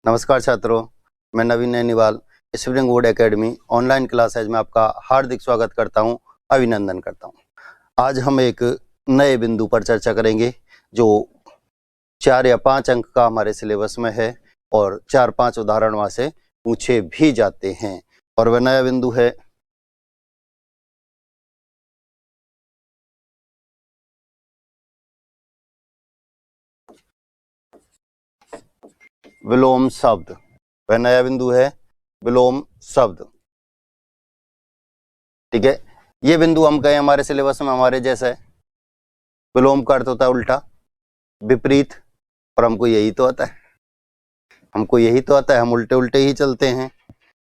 नमस्कार छात्रों, मैं Naveen Nainiwal spring board academy online classes में आपका हार्दिक स्वागत करता हूं, अभिनंदन करता हूं। आज हम एक नए बिंदु पर चर्चा करेंगे जो 4 या 5 अंक का हमारे सिलेबस में है और 4-5 उदाहरण वहां से पूछे भी जाते हैं। और वह नया बिंदु है विलोम शब्द। वह नया बिंदु है विलोम शब्द। ठीक है, ये बिंदु हम कहें हमारे सिलेबस में हमारे जैसा है। विलोम का अर्थ होता है उल्टा, विपरीत, और हमको यही तो आता है। हम उल्टे उल्टे ही चलते हैं,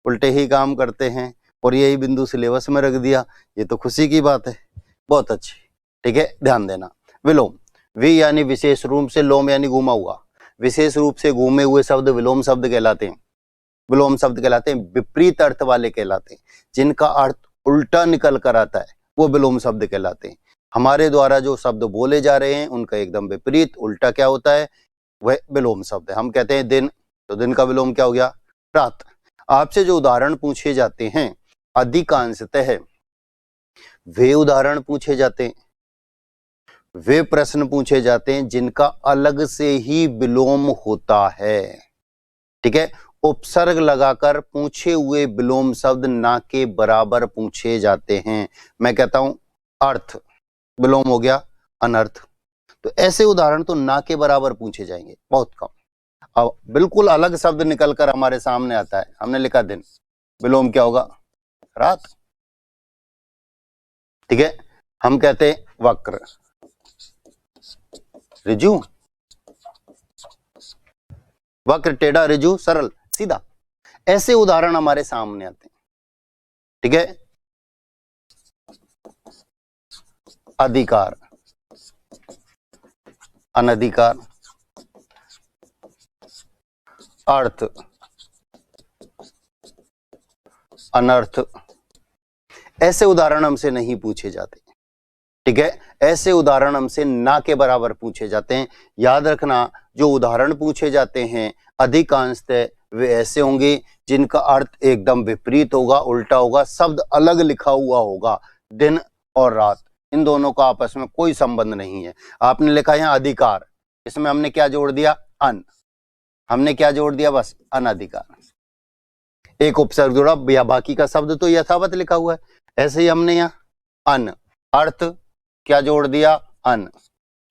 उल्टे ही काम करते हैं, और यही बिंदु सिलेबस में रख दिया, ये तो खुशी की बात है। बहुत अच्छी। ठीक है, ध्यान देना। विलोम, वि यानी विशेष रूप से, लोम यानी घूमा हुआ, विशेष रूप से घूमे हुए शब्द विलोम शब्द कहलाते हैं। विलोम शब्द कहलाते हैं, विपरीत अर्थ वाले कहलाते हैं, जिनका अर्थ उल्टा निकल कर आता है, वो विलोम शब्द कहलाते हैं। हमारे द्वारा जो शब्द बोले जा रहे हैं उनका एकदम विपरीत उल्टा क्या होता है, वह विलोम शब्द है। हम कहते हैं दिन, तो दिन का विलोम क्या हो गया, रात। आपसे जो उदाहरण पूछे जाते हैं अधिकांशतः वे उदाहरण पूछे जाते हैं, वे प्रश्न पूछे जाते हैं जिनका अलग से ही विलोम होता है। ठीक है, उपसर्ग लगाकर पूछे हुए विलोम शब्द ना के बराबर पूछे जाते हैं। मैं कहता हूं अर्थ, विलोम हो गया अनर्थ, तो ऐसे उदाहरण तो ना के बराबर पूछे जाएंगे, बहुत कम। अब बिल्कुल अलग शब्द निकलकर हमारे सामने आता है, हमने लिखा दिन, विलोम क्या होगा, रात। ठीक है, हम कहते हैं वक्र, ऋजु, वक्र टेढ़ा, ऋजु सरल सीधा, ऐसे उदाहरण हमारे सामने आते हैं। ठीक है, अधिकार, अनधिकार, अर्थ, अनर्थ, ऐसे उदाहरण हमसे नहीं पूछे जाते। ठीक है, ऐसे उदाहरण हमसे ना के बराबर पूछे जाते हैं। याद रखना, जो उदाहरण पूछे जाते हैं अधिकांशतः वे ऐसे होंगे जिनका अर्थ एकदम विपरीत होगा, उल्टा होगा, शब्द अलग लिखा हुआ होगा। दिन और रात, इन दोनों का आपस में कोई संबंध नहीं है। आपने लिखा यहाँ अधिकार, इसमें हमने क्या जोड़ दिया, अन, हमने क्या जोड़ दिया, बस अनधिकार, एक उपसर्ग जोड़ा, या बाकी का शब्द तो यथावत लिखा हुआ है। ऐसे ही हमने यहाँ अन, अर्थ क्या जोड़ दिया, अन,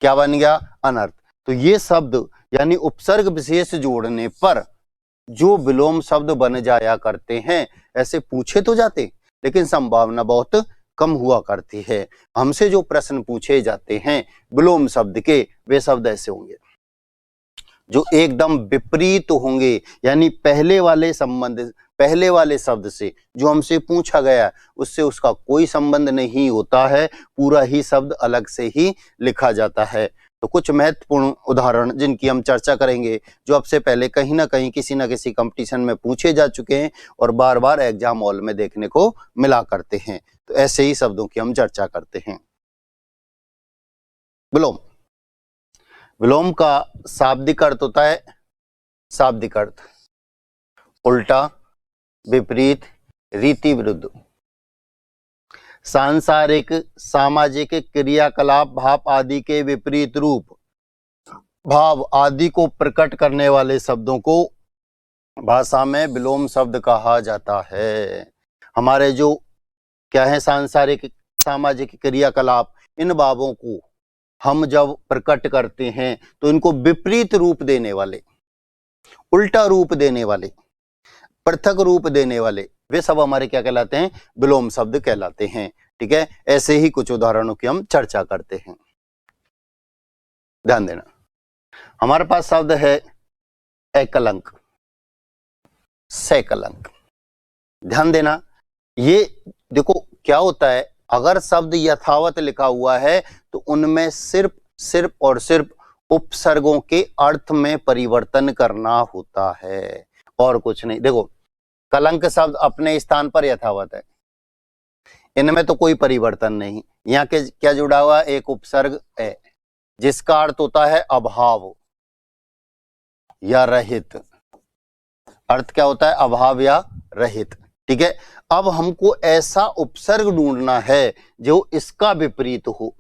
क्या बन गया, अनर्थ। तो ये शब्द यानी उपसर्ग विशेष जोड़ने पर जो विलोम शब्द बन जाया करते हैं, ऐसे पूछे तो जाते लेकिन संभावना बहुत कम हुआ करती है। हमसे जो प्रश्न पूछे जाते हैं विलोम शब्द के, वे शब्द ऐसे होंगे जो एकदम विपरीत होंगे, यानी पहले वाले शब्द से जो हमसे पूछा गया उससे उसका कोई संबंध नहीं होता है, पूरा ही शब्द अलग से ही लिखा जाता है। तो कुछ महत्वपूर्ण उदाहरण जिनकी हम चर्चा करेंगे, जो आपसे पहले कहीं ना कहीं किसी ना किसी कंपटीशन में पूछे जा चुके हैं और बार बार एग्जाम हॉल में देखने को मिला करते हैं। तो ऐसे ही शब्दों की हम चर्चा करते हैं। विलोम, विलोम का शाब्दिक अर्थ होता है, शाब्दिक अर्थ उल्टा, विपरीत, रीति विरुद्ध, सांसारिक, सामाजिक क्रियाकलाप, भाव आदि के विपरीत रूप, भाव आदि को प्रकट करने वाले शब्दों को भाषा में विलोम शब्द कहा जाता है। हमारे जो क्या है, सांसारिक, सामाजिक क्रियाकलाप, इन भावों को हम जब प्रकट करते हैं तो इनको विपरीत रूप देने वाले, उल्टा रूप देने वाले, पृथक रूप देने वाले, वे सब हमारे क्या कहलाते हैं, विलोम शब्द कहलाते हैं। ठीक है, ऐसे ही कुछ उदाहरणों की हम चर्चा करते हैं। ध्यान देना, हमारे पास शब्द है एकलंक, सकलंक। ध्यान देना, ये देखो क्या होता है, अगर शब्द यथावत लिखा हुआ है तो उनमें सिर्फ और सिर्फ उपसर्गों के अर्थ में परिवर्तन करना होता है और कुछ नहीं। देखो, कलंक शब्द अपने स्थान पर यथावत है, इनमें तो कोई परिवर्तन नहीं। यहाँ के क्या जुड़ा हुआ, एक उपसर्ग है जिसका अर्थ होता है अभाव या रहित। अर्थ क्या होता है? अभाव या रहित। ठीक है, अब हमको ऐसा उपसर्ग ढूंढना है जो इसका विपरीत हो।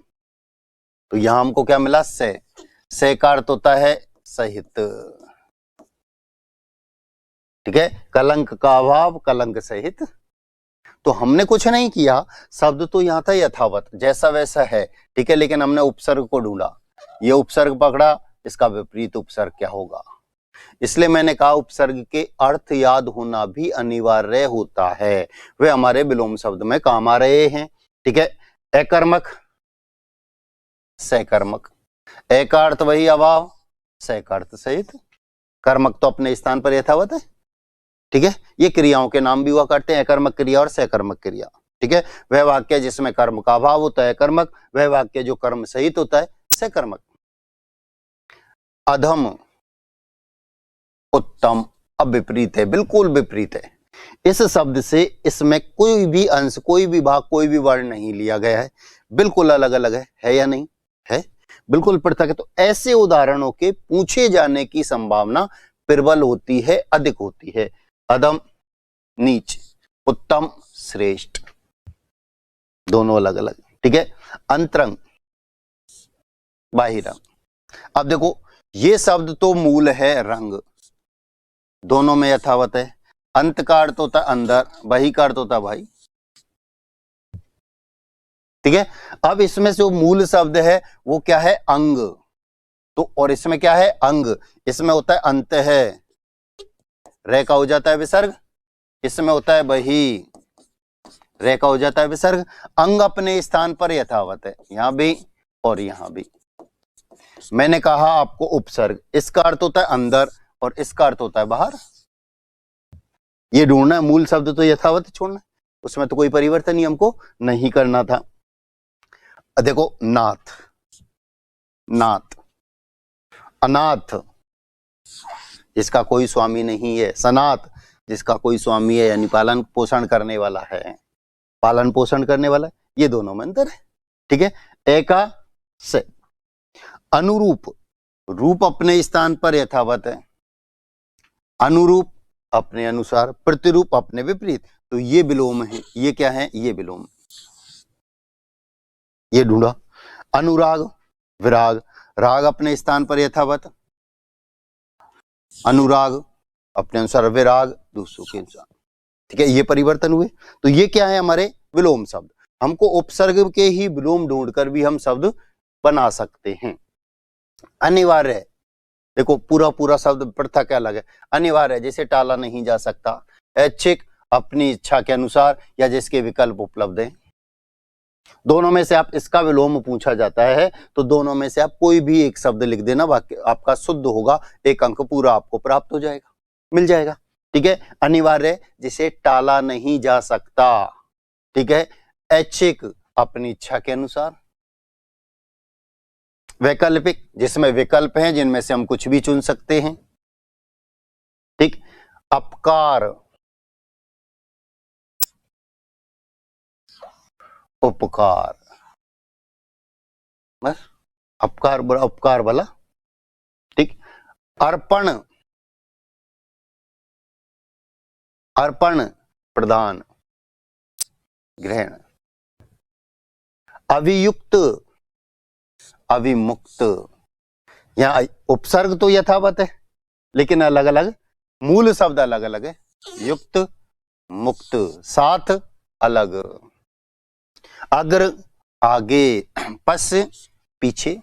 तो यहां हमको क्या मिला? से का अर्थ होता है सहित। ठीक है, कलंक का अभाव, कलंक सहित। तो हमने कुछ नहीं किया, शब्द तो यहां था यथावत, जैसा वैसा है। ठीक है, लेकिन हमने उपसर्ग को ढूंढा, ये उपसर्ग पकड़ा, इसका विपरीत उपसर्ग क्या होगा। इसलिए मैंने कहा उपसर्ग के अर्थ याद होना भी अनिवार्य होता है, वे हमारे विलोम शब्द में काम आ रहे हैं। ठीक है, अकर्मक, सकर्मक, ए का अर्थ वही अभाव, से का अर्थ सहित, कर्मक तो अपने स्थान पर यथावत है। ठीक है, ये क्रियाओं के नाम भी हुआ करते हैं, अकर्मक क्रिया और सकर्मक क्रिया। ठीक है, वह वाक्य जिसमें कर्म का अभाव होता है कर्मक, वह वाक्य जो कर्म सहित होता है सकर्मक। अधम, उत्तम, अब विपरीत है, बिल्कुल विपरीत है। इस शब्द से इसमें कोई भी अंश, कोई भी भाग, कोई भी वर्ण नहीं लिया गया है, बिल्कुल अलग अलग है या नहीं? है, बिल्कुल पृथक है। तो ऐसे उदाहरणों के पूछे जाने की संभावना प्रबल होती है, अधिक होती है। अधम नीच, उत्तम श्रेष्ठ, दोनों अलग अलग। ठीक है, अंतरंग बाहिरंग। अब देखो, ये शब्द तो मूल है रंग, दोनों में यथावत है। अंत का अर्थ होता है अंदर, बही का अर्थ होता है भाई। ठीक है, अब इसमें जो मूल शब्द है वो क्या है? अंग। तो और इसमें क्या है? अंग। इसमें होता है अंत है, रे का हो जाता है विसर्ग। इसमें होता है बही, रे का हो जाता है विसर्ग। अंग अपने स्थान पर यथावत है, यहां भी और यहां भी। मैंने कहा आपको उपसर्ग, इसका अर्थ होता है अंदर और इसका अर्थ होता है बाहर। ये ढूंढना है, मूल शब्द तो यथावत छोड़ना, उसमें तो कोई परिवर्तन ही हमको नहीं करना था। देखो, नाथ, नाथ, अनाथ, जिसका कोई स्वामी नहीं है। सनाथ, जिसका कोई स्वामी है, यानी पालन पोषण करने वाला है, पालन पोषण करने वाला है। ये दोनों में अंतर है। ठीक है, एका से। अनुरूप, रूप अपने स्थान पर यथावत है, अनुरूप अपने अनुसार, प्रतिरूप अपने विपरीत। तो ये विलोम है, ये क्या है? ये विलोम, ये ढूंढा। अनुराग, विराग, राग अपने स्थान पर यथावत, अनुराग अपने अनुसार, विराग दूसरों के अनुसार। ठीक है, ये परिवर्तन हुए। तो ये क्या है? हमारे विलोम शब्द। हमको उपसर्ग के ही विलोम ढूंढकर भी हम शब्द बना सकते हैं। अनिवार्य है, देखो पूरा पूरा शब्द पृथक अलग है। अनिवार्य है, जैसे टाला नहीं जा सकता। ऐच्छिक, अपनी इच्छा के अनुसार या जिसके विकल्प उपलब्ध हैं। दोनों में से आप, इसका विलोम पूछा जाता है तो दोनों में से आप कोई भी एक शब्द लिख देना, वाक्य आपका शुद्ध होगा, एक अंक पूरा आपको प्राप्त हो जाएगा, मिल जाएगा। ठीक है, अनिवार्य जिसे टाला नहीं जा सकता। ठीक है, ऐच्छिक अपनी इच्छा के अनुसार। वैकल्पिक, जिसमें विकल्प हैं जिनमें से हम कुछ भी चुन सकते हैं। ठीक, अपकार, उपकार, बस अपकार बुरा, उपकार भला। ठीक, अर्पण, अर्पण प्रदान, ग्रहण। अभियुक्त, अभिमुक्त। यहां उपसर्ग तो यथावत है लेकिन अलग अलग, मूल शब्द अलग अलग है। युक्त, मुक्त, साथ अलग। अग्र आगे, पश्च पीछे।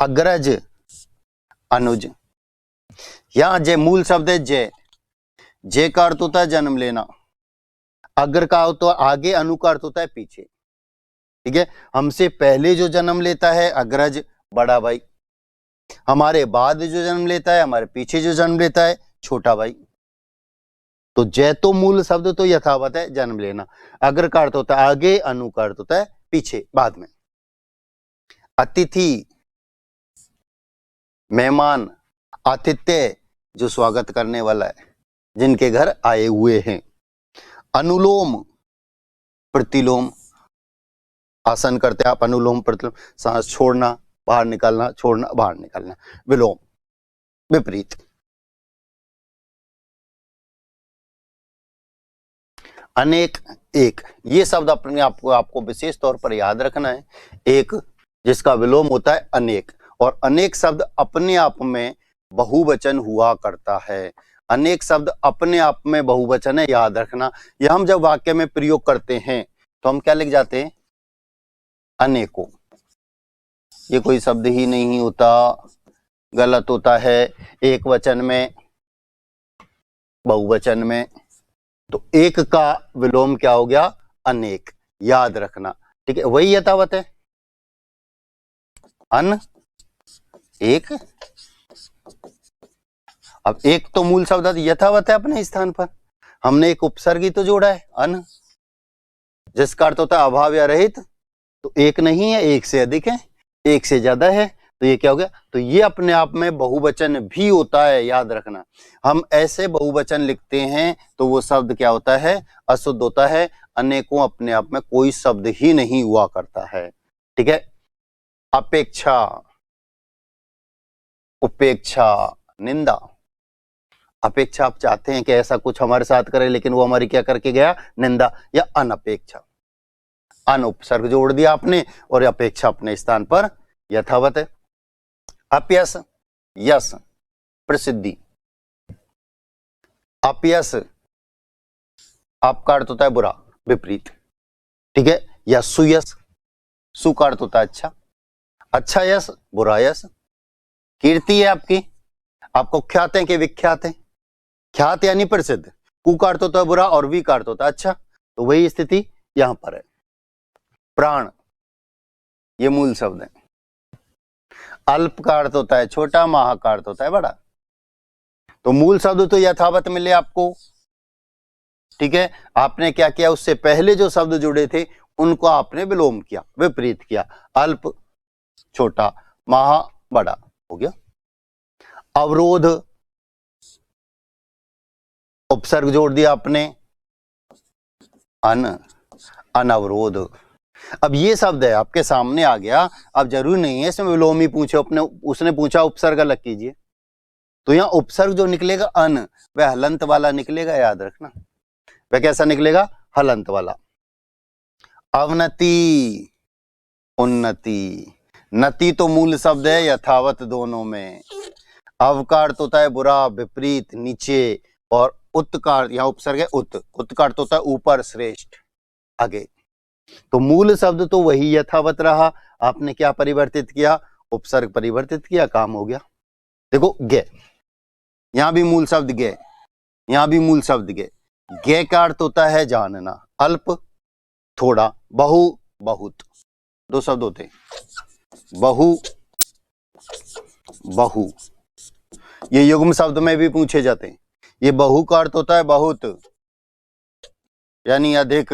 अग्रज, अनुज। यहां जय मूल शब्द है जय, जय का अर्थ होता है जन्म लेना, अग्र का अर्थ आगे, अनु का अर्थ होता है पीछे। ठीक है, हमसे पहले जो जन्म लेता है अग्रज, बड़ा भाई। हमारे बाद जो जन्म लेता है, हमारे पीछे जो जन्म लेता है, छोटा भाई। तो जय तो मूल शब्द तो यथावत है, जन्म लेना। अग्र का अर्थ होता है आगे, अनु का अर्थ होता है पीछे, बाद में। अतिथि, मेहमान। आतिथ्य, जो स्वागत करने वाला है, जिनके घर आए हुए हैं। अनुलोम, प्रतिलोम, आसन करते आप, अनुलोम प्रतिलोम, सांस छोड़ना बाहर निकालना, छोड़ना बाहर निकालना। विलोम, विपरीत। अनेक, एक, ये शब्द अपने आपको विशेष तौर पर याद रखना है। एक जिसका विलोम होता है अनेक, और अनेक शब्द अपने आप में बहुवचन हुआ करता है। अनेक शब्द अपने आप में बहुवचन है, याद रखना। यह हम जब वाक्य में प्रयोग करते हैं तो हम क्या लिख जाते हैं? अनेकों। ये कोई शब्द ही नहीं होता, गलत होता है। एक वचन में, बहुवचन में, तो एक का विलोम क्या हो गया? अनेक, याद रखना। ठीक है, वही यथावत है, अन एक। अब एक तो मूल शब्द यथावत है अपने स्थान पर, हमने एक उपसर्ग ही तो जोड़ा है अन, जिसका अर्थ होता है अभाव या रहित। तो एक नहीं है, एक से अधिक है, एक से ज्यादा है, तो ये क्या हो गया? तो ये अपने आप में बहुवचन भी होता है, याद रखना। हम ऐसे बहुवचन लिखते हैं तो वो शब्द क्या होता है? अशुद्ध होता है। अनेकों अपने आप में कोई शब्द ही नहीं हुआ करता है। ठीक है, अपेक्षा, उपेक्षा, निंदा। अपेक्षा, आप चाहते हैं कि ऐसा कुछ हमारे साथ करे, लेकिन वो हमारी क्या करके गया? निंदा या अनपेक्षा। अन उपसर्ग जोड़ दिया आपने और अपेक्षा अपने स्थान पर यथावत है। अपयश, यश, प्रसिद्धि। अपयश आपका अर्थ होता है बुरा, विपरीत। ठीक है, या सुयश, सु का अर्थ होता है अच्छा, अच्छा यश, बुरा यश। कीर्ति है आपकी, आपको ख्यात है कि विख्यात है? ख्यात यानी प्रसिद्ध, कु का अर्थ होता है बुरा और वी का अर्थ होता है अच्छा, तो वही स्थिति यहां पर है। प्राण, ये मूल शब्द है। अल्प का अर्थ होता है छोटा, महा का अर्थ होता है बड़ा। तो मूल शब्द तो यथावत मिले आपको। ठीक है, आपने क्या किया? उससे पहले जो शब्द जुड़े थे उनको आपने विलोम किया, विपरीत किया। अल्प छोटा, महा बड़ा, हो गया। अवरोध, उपसर्ग जोड़ दिया आपने अन, अनवरोध। अब ये शब्द है आपके सामने आ गया, अब जरूरी नहीं है इसमें विलोम ही पूछे, अपने उसने पूछा उपसर्ग अलग कीजिए, तो यहाँ उपसर्ग जो निकलेगा अन, वह हलंत वाला निकलेगा, याद रखना। वह कैसा निकलेगा? हलंत वाला। अवनति, उन्नति। नति तो मूल शब्द है यथावत दोनों में। अव का अर्थ होता है बुरा, विपरीत, नीचे, और उत का अर्थ, यहाँ उपसर्ग है उत, उत का अर्थ होता है ऊपर, श्रेष्ठ, आगे। तो मूल शब्द तो वही यथावत रहा, आपने क्या परिवर्तित किया? उपसर्ग परिवर्तित किया, काम हो गया। देखो गे, यहां भी मूल शब्द गे, यहां भी मूल शब्द गे। गे का अर्थ होता है जानना, अल्प थोड़ा, बहु बहुत, दो शब्द होते हैं, बहु बहु। ये युग्म शब्द में भी पूछे जाते हैं। ये बहु का अर्थ होता है बहुत, यानी अधिक,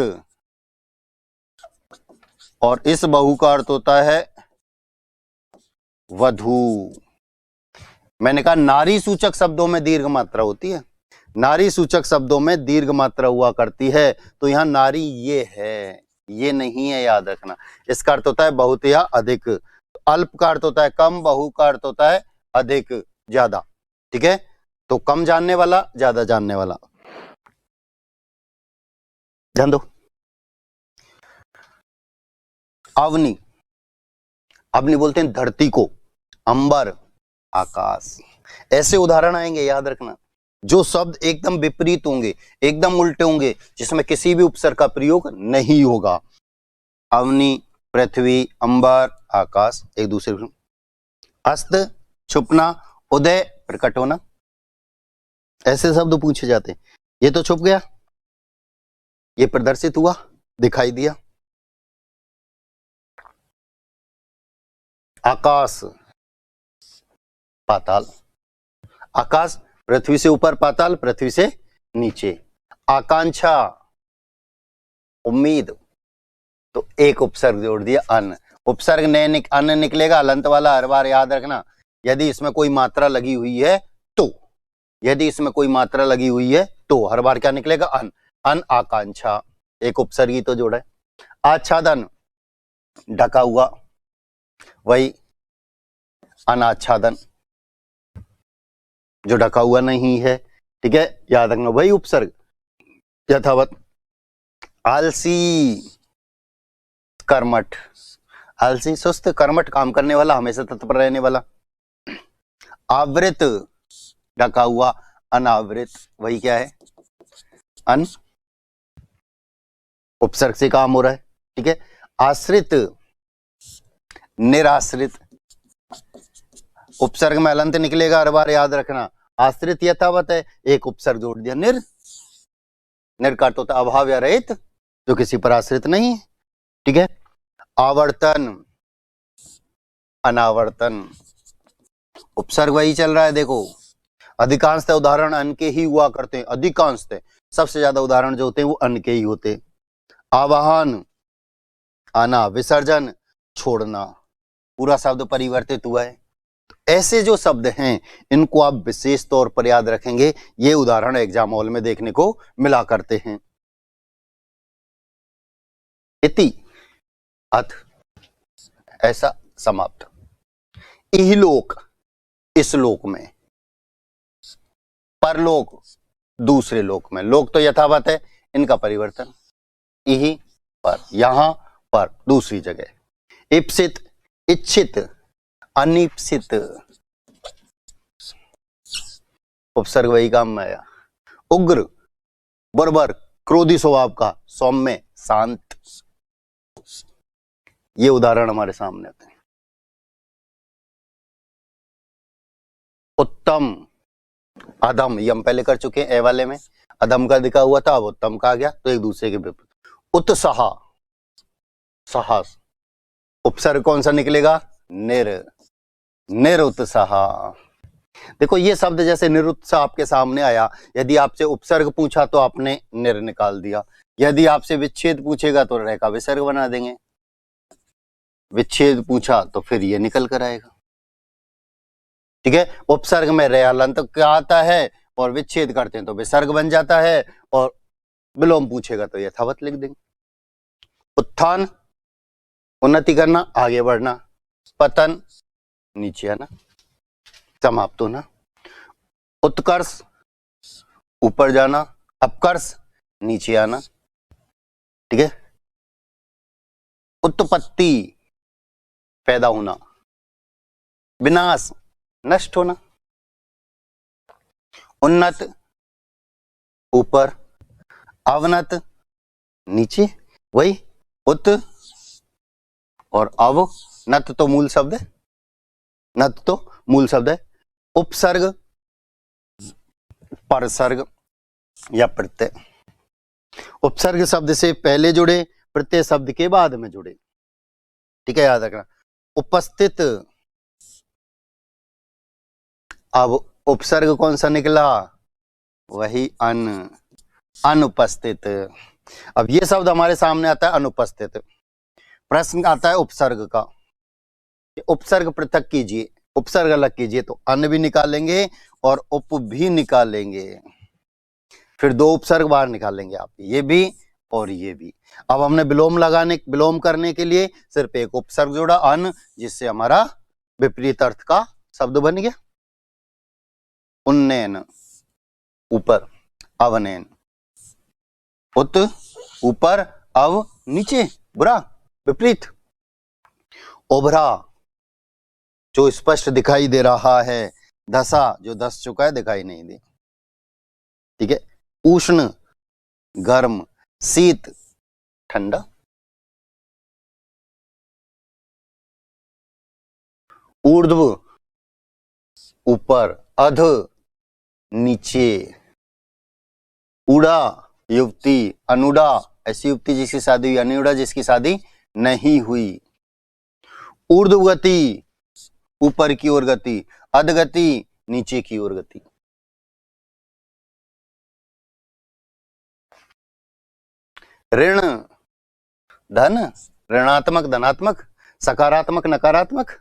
और इस बहु का अर्थ होता है वधु। मैंने कहा नारी सूचक शब्दों में दीर्घ मात्रा होती है, नारी सूचक शब्दों में दीर्घ मात्रा हुआ करती है, तो यहां नारी ये है, ये नहीं है, याद रखना। इसका अर्थ होता है बहुत या अधिक। अल्प का अर्थ होता है कम, बहु का अर्थ होता है अधिक, ज्यादा। ठीक है, तो कम जानने वाला, ज्यादा जानने वाला, ध्यान दो। अवनी, अवनी बोलते हैं धरती को, अंबर, आकाश। ऐसे उदाहरण आएंगे, याद रखना, जो शब्द एकदम विपरीत होंगे, एकदम उल्टे होंगे, जिसमें किसी भी उपसर्ग का प्रयोग नहीं होगा। अवनी, पृथ्वी, अंबर, आकाश, एक दूसरे को। अस्त, छुपना, उदय, प्रकट होना, ऐसे शब्द पूछे जाते हैं। ये तो छुप गया, ये प्रदर्शित हुआ, दिखाई दिया। आकाश, पाताल, आकाश पृथ्वी से ऊपर, पाताल पृथ्वी से नीचे। आकांक्षा, उम्मीद, तो एक उपसर्ग जोड़ दिया अन। उपसर्ग ने अन निकलेगा, अलंत वाला, हर बार याद रखना। यदि इसमें कोई मात्रा लगी हुई है तो, यदि इसमें कोई मात्रा लगी हुई है तो हर बार क्या निकलेगा? अन। अन आकांक्षा, एक उपसर्ग ही तो जोड़ा है। आच्छादन, ढका हुआ, वही अनाच्छादन, जो ढका हुआ नहीं है। ठीक है, याद रखना, वही उपसर्ग यथावत। आलसी, कर्मठ, आलसी सुस्त, कर्मठ काम करने वाला, हमेशा तत्पर रहने वाला। आवृत, ढका हुआ, अनावृत, वही क्या है, अन, उपसर्ग से काम हो रहा है, ठीक है। आश्रित, निराश्रित, उपसर्ग में अलंत निकलेगा हर बार, याद रखना। आश्रित यथावत है, एक उपसर्ग जोड़ दिया, निर, निर का अर्थ होता है अभाव या रहित, जो किसी पर आश्रित नहीं है, ठीक है। आवर्तन, अनावर्तन, उपसर्ग वही चल रहा है, देखो अधिकांशतः उदाहरण अन के ही हुआ करते हैं, अधिकांशतः, सबसे ज्यादा उदाहरण जो होते हैं वो अन के ही होते हैं। आवाहन, आना, विसर्जन, छोड़ना, पूरा शब्द परिवर्तित हुआ है। तो ऐसे जो शब्द हैं इनको आप विशेष तौर पर याद रखेंगे, ये उदाहरण एग्जाम हॉल में देखने को मिला करते हैं। इति, अथ, ऐसा, समाप्त। इहलोक, इस लोक में, परलोक, दूसरे लोक में, लोक तो यथावत है, इनका परिवर्तन, इहि पर, यहां पर, दूसरी जगह। इप्सित, इच्छित, अनिप्सित, उपसर्ग वही काम में आया। उग्र, बर्बर, क्रोधी स्वभाव का, सौम्य, शांत, ये उदाहरण हमारे सामने आते हैं। उत्तम, अधम, ये हम पहले कर चुके हैं, ए वाले में अधम का दिखा हुआ था, अब उत्तम का आ गया, तो एक दूसरे के विपरीत। उत्साह, साहस, उपसर्ग कौन सा निकलेगा, निर, निरुत्साह। देखो ये शब्द जैसे निरुत्साह आपके सामने आया, यदि आपसे उपसर्ग पूछा तो आपने निर निकाल दिया, यदि आपसे विच्छेद पूछेगा तो रह का विसर्ग बना देंगे, विच्छेद पूछा तो फिर ये निकल कर आएगा, ठीक है। उपसर्ग में रे हलंत क्या आता है और विच्छेद करते हैं तो विसर्ग बन जाता है, और विलोम पूछेगा तो यथावत लिख देंगे। उत्थान, उन्नति करना, आगे बढ़ना, पतन, नीचे आना, समाप्त होना। उत्कर्ष, ऊपर जाना, अपकर्ष, नीचे आना, ठीक है। उत्पत्ति, पैदा होना, विनाश, नष्ट होना। उन्नत, ऊपर, अवनत, नीचे, वही उत और अव, नत तो मूल शब्द है, नत तो मूल शब्द है। उपसर्ग, परसर्ग या प्रत्यय, उपसर्ग शब्द से पहले जुड़े, प्रत्यय शब्द के बाद में जुड़े, ठीक है, याद रखना। उपस्थित, अब उपसर्ग कौन सा निकला, वही अन, अनुपस्थित। अब ये शब्द हमारे सामने आता है अनुपस्थित, प्रश्न आता है उपसर्ग का, उपसर्ग पृथक कीजिए, उपसर्ग अलग कीजिए, तो अन भी निकालेंगे और उप भी निकालेंगे, फिर दो उपसर्ग बाहर निकालेंगे आप, ये भी और ये भी। अब हमने विलोम करने के लिए सिर्फ एक उपसर्ग जोड़ा अन, जिससे हमारा विपरीत अर्थ का शब्द बन गया। उन्नयन, ऊपर, अवनयन, उत, ऊपर, अव, नीचे, बुरा, विपरीत। उभरा, जो स्पष्ट दिखाई दे रहा है, धसा, जो धस चुका है, दिखाई नहीं दे, ठीक है। उष्ण, गर्म, शीत, ठंडा। ऊर्ध्व, ऊपर, अध, नीचे। उड़ा, युवती, अनुड़ा, ऐसी युवती जिसकी शादी हुई, अनुड़ा जिसकी शादी नहीं हुई। ऊर्ध्व गति, ऊपर की ओर गति, अधगति, नीचे की ओर गति। ऋण, धन, ऋणात्मक, धनात्मक, सकारात्मक, नकारात्मक,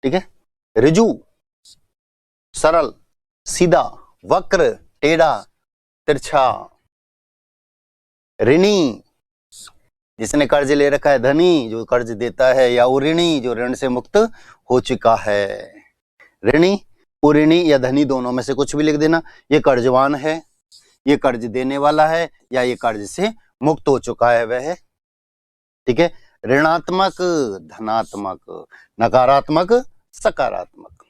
ठीक है। ऋजु, सरल, सीधा, वक्र, टेढ़ा, तिरछा। ऋणी, जिसने कर्ज ले रखा है, धनी, जो कर्ज देता है, या ऋणी, जो ऋण से मुक्त हो चुका है। ऋणी, ऋणी या धनी, दोनों में से कुछ भी लिख देना। ये कर्जवान है, ये कर्ज देने वाला है, या ये कर्ज से मुक्त हो चुका है वह, ठीक है। ऋणात्मक धनात्मक, नकारात्मक सकारात्मक।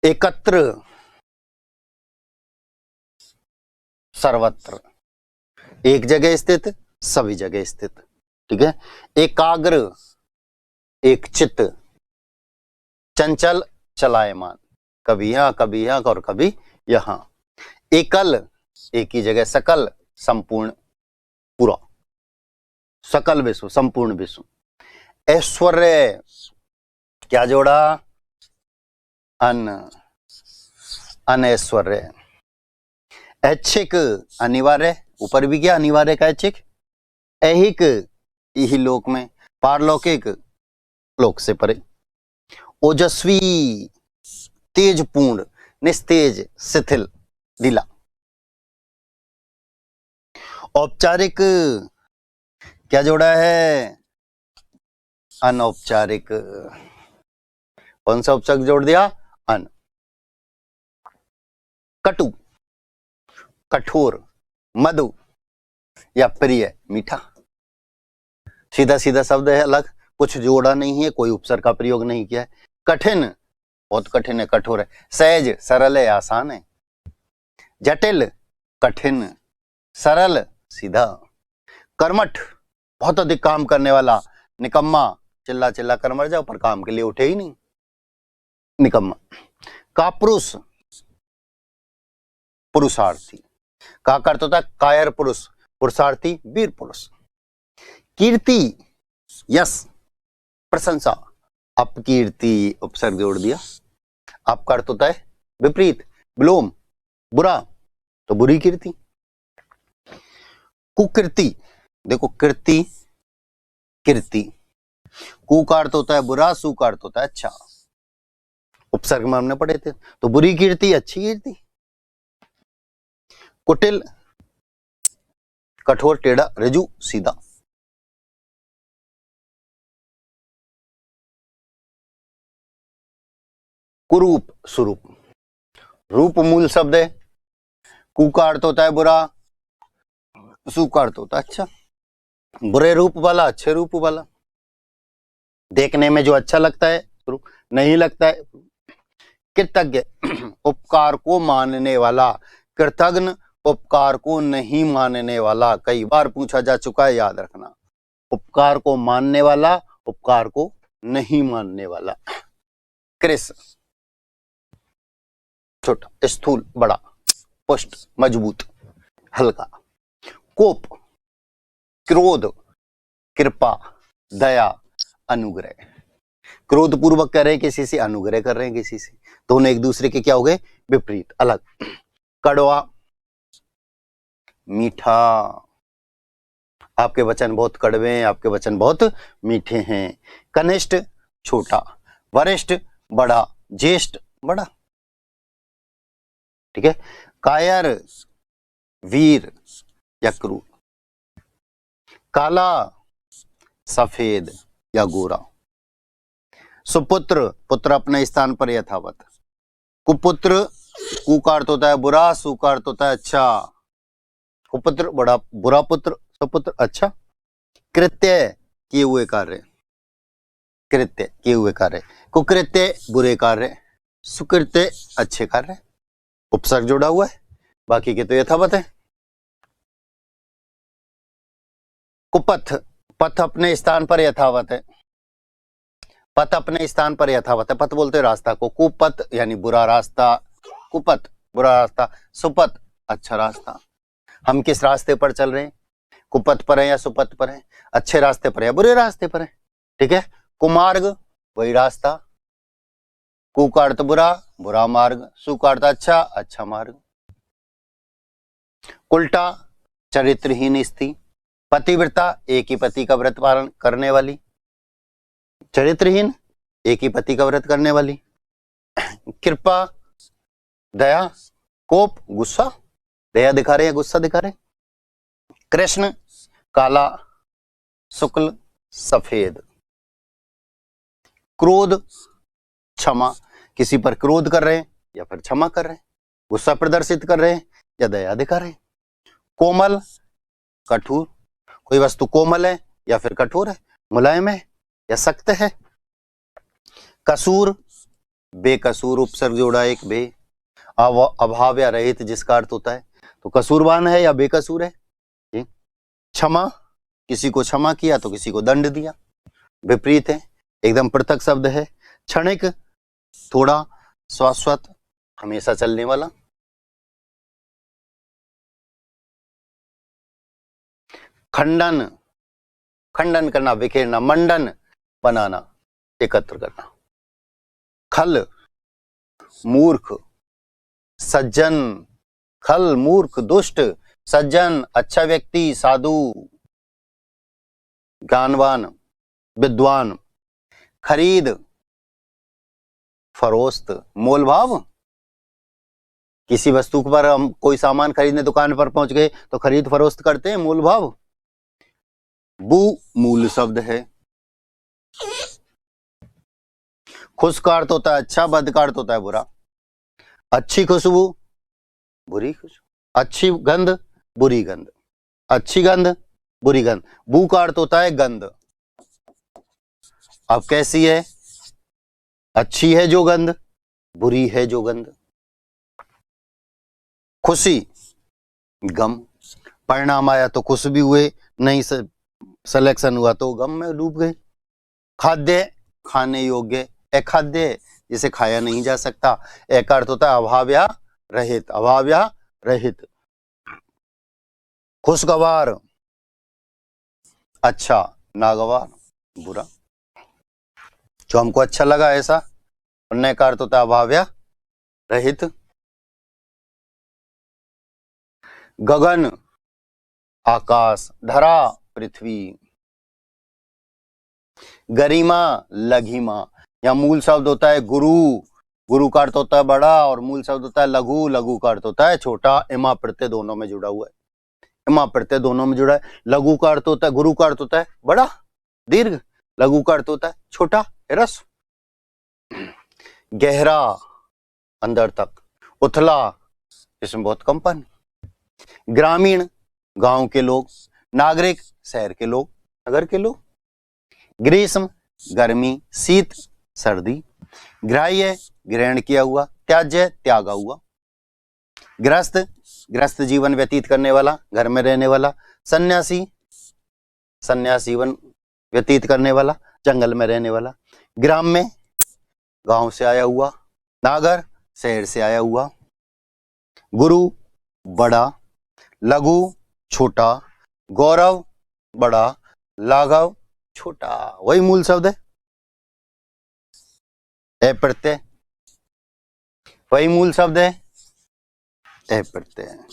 एकत्र सर्वत्र, एक जगह स्थित सभी जगह स्थित, ठीक है। एकाग्र एक चित्त, चंचल चलायमान, कभी यहां और कभी यहां। एकल एक ही जगह, सकल संपूर्ण पूरा, सकल विश्व संपूर्ण विश्व। ऐश्वर्य क्या जोड़ा, अनैश्वर्य। ऐच्छिक अनिवार्य, ऊपर भी क्या अनिवार्य का ऐच्छिक। ऐहिक यही लोक में, पारलौकिक लोक से परे। ओजस्वी तेजपूर्ण, निस्तेज शिथिल ढीला। औपचारिक क्या जोड़ा है, अनौपचारिक। कौन सा औपचारिक जोड़ दिया, अन। कटु कठोर, मधु या प्रिय मीठा। सीधा सीधा शब्द है, अलग कुछ जोड़ा नहीं है, कोई उपसर्ग का प्रयोग नहीं किया है। कठिन बहुत कठिन है, कठोर है। सहज सरल है, आसान है। जटिल कठिन, सरल सीधा। कर्मठ बहुत अधिक काम करने वाला। निकम्मा चिल्ला चिल्ला कर मर जाओ पर काम के लिए उठे ही नहीं, निकम्मा। कापुरुष पुरुषार्थी, का अर्थ होता है कायर पुरुष, पुरुषार्थी वीर पुरुष। कीर्ति यश प्रशंसा, अपकीर्ति उपसर्ग जोड़ दिया। आपका अर्थ होता है विपरीत, विलोम बुरा, तो बुरी कीर्ति। कुकीर्ति, देखो कीर्ति कीर्ति, कु का अर्थ होता है बुरा, सु का अर्थ होता है अच्छा, उपसर्ग में हमने पढ़े थे। तो बुरी कीर्ति अच्छी कीर्ति। कुटिल कठोर टेढ़ा, ऋजु सीधा। कुरूप स्वरूप, रूप मूल शब्द है। कु का अर्थ होता है बुरा, सु का अर्थ होता है अच्छा। बुरे रूप वाला, अच्छे रूप वाला, देखने में जो अच्छा लगता है रूप, नहीं लगता है। कृतज्ञ उपकार को मानने वाला, कृतज्ञ उपकार को नहीं मानने वाला। कई बार पूछा जा चुका है, याद रखना। उपकार को मानने वाला, उपकार को नहीं मानने वाला। कृष छोटा, स्थूल बड़ा, पुष्ट मजबूत हल्का। कोप क्रोध, कृपा दया अनुग्रह। क्रोध पूर्वक कर रहे हैं किसी से, अनुग्रह कर रहे हैं किसी से, दोनों एक दूसरे के क्या हो गए, विपरीत अलग। कड़वा मीठा, आपके वचन बहुत कड़वे हैं, आपके वचन बहुत मीठे हैं। कनिष्ठ छोटा, वरिष्ठ बड़ा, ज्येष्ठ बड़ा, ठीक है। कायर वीर या क्रूर। काला सफेद या गोरा। सुपुत्र पुत्र अपने स्थान पर यथावत। कुपुत्र कु का अर्थ होता है बुरा, सु का अर्थ होता है अच्छा। कुपुत्र बड़ा, बुरा पुत्र, सुपुत्र अच्छा। कृत्य किए हुए कार्य, कृत्य किए हुए कार्य। कुकृत्य बुरे कार्य, सुकृत्य अच्छे कार्य। उपसर्ग जोड़ा हुआ है, बाकी के तो यथावत है। कुपथ पथ अपने स्थान पर यथावत है, पथ अपने स्थान पर यथावत है। पथ बोलते रास्ता को, कुपथ यानी बुरा रास्ता, कुपथ बुरा रास्ता, सुपथ अच्छा रास्ता। हम किस रास्ते पर चल रहे हैं, कुपथ पर है या सुपथ पर है, अच्छे रास्ते पर है या बुरे रास्ते पर है, ठीक है। कुमार्ग वही रास्ता, कु का अर्थ बुरा, बुरा मार्ग, सु का अर्थ अच्छा, अच्छा मार्ग। उल्टा चरित्रहीन स्त्री। पतिव्रता एक ही पति का व्रत पालन करने वाली, चरित्रहीन एक ही पति का व्रत करने वाली। कृपा दया, कोप गुस्सा, दया दिखा रहे हैं गुस्सा दिखा रहे हैं। कृष्ण काला, शुक्ल सफेद। क्रोध क्षमा, किसी पर क्रोध कर रहे हैं या फिर क्षमा कर रहे हैं, गुस्सा प्रदर्शित कर रहे हैं या दया दिखा रहे हैं। कोमल, कठोर, कोई वस्तु कोमल है या फिर कठोर है, मुलायम है या सख्त है। कसूर, बेकसूर, उपसर्ग जोड़ा एक बे। अभाव या रहित जिसका अर्थ होता है, तो कसूरवान है या बेकसूर है। क्षमा, किसी को क्षमा किया तो किसी को दंड दिया। विपरीत है, एकदम पृथक शब्द है। क्षणिक, थोड़ा, शाश्वत, हमेशा चलने वाला। खंडन, खंडन करना, बिखेरना। मंडन, बनाना, एकत्र करना। खल, मूर्ख, सज्जन। खल, मूर्ख, दुष्ट, सज्जन, अच्छा व्यक्ति, साधु, ज्ञानवान, विद्वान। खरीद, फरोख्त, मोल भाव। किसी वस्तु पर हम कोई सामान खरीदने दुकान पर पहुंच गए तो खरीद फरोख्त करते हैं, मोल भाव। बू मूल शब्द है। खुश का अर्थ होता है अच्छा, बद का अर्थ होता है बुरा। अच्छी खुशबू, बुरी खुशबू। अच्छी गंध, बुरी गंध। अच्छी गंध, बुरी गंध। बू का अर्थ होता है गंध। अब कैसी है? अच्छी है जो गंध, बुरी है जो गंध। खुशी, गम। परिणाम आया तो खुश भी हुए, नहीं सिलेक्शन हुआ तो गम में डूब गए। खाद्य, खाने योग्य। अखाद्य, जिसे खाया नहीं जा सकता। एक अर्थ होता है अभाव या रहित, अभाव या रहित। खुशगवार, अच्छा, नागवार, बुरा। जो हमको अच्छा लगा ऐसा। अन्य का अर्थ होता है अभाव या रहित। गगन, आकाश। धरा, पृथ्वी। गरिमा, लघिमा। या मूल शब्द होता है गुरु। गुरु का अर्थ होता है बड़ा और मूल शब्द होता है लघु। लघु का अर्थ होता है छोटा। इमा प्रत्यय दोनों में जुड़ा हुआ है। इमा प्रत्यय दोनों में जुड़ा है। लघु का अर्थ होता है, गुरु का अर्थ होता है बड़ा, दीर्घ। लघु का अर्थ होता है छोटा, रस। गहरा, अंदर तक। उथला, इसमें बहुत कंपन। ग्रामीण, गांव के लोग। नागरिक, शहर के लोग, नगर के लोग। ग्रीष्म, गर्मी। शीत, सर्दी। ग्राह्य, ग्रहण किया हुआ। त्याज्य, त्यागा हुआ। गृहस्थ, गृहस्थ जीवन व्यतीत करने वाला, घर में रहने वाला। सन्यासी, सन्यास जीवन व्यतीत करने वाला, जंगल में रहने वाला। ग्राम्य, गांव से आया हुआ। नागर, शहर से आया हुआ। गुरु, बड़ा। लघु, छोटा। गौरव, बड़ा। लाघव, छोटा। वही मूल शब्द है, ए प्रत्यय। वही मूल शब्द है, ए प्रत्यय।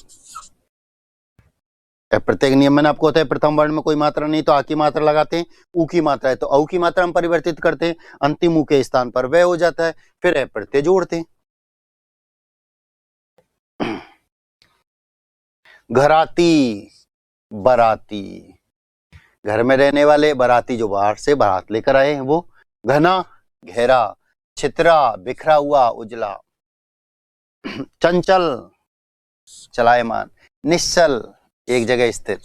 प्रत्येक नियम मैंने आपको होता है प्रथम वर्ण में कोई मात्रा नहीं तो आ की मात्रा लगाते हैं। ऊ की मात्रा है तो औ की मात्रा हम परिवर्तित करते हैं, अंतिम ऊ के स्थान पर वह हो जाता है, फिर ए प्रत्यय जोड़ते हैं। घराती, बराती। घर में रहने वाले, बराती जो बाहर से बारात लेकर आए हैं वो। घना, गहरा। छितरा, बिखरा हुआ, उजला। चंचल, चलायमान। निश्चल, एक जगह स्थित।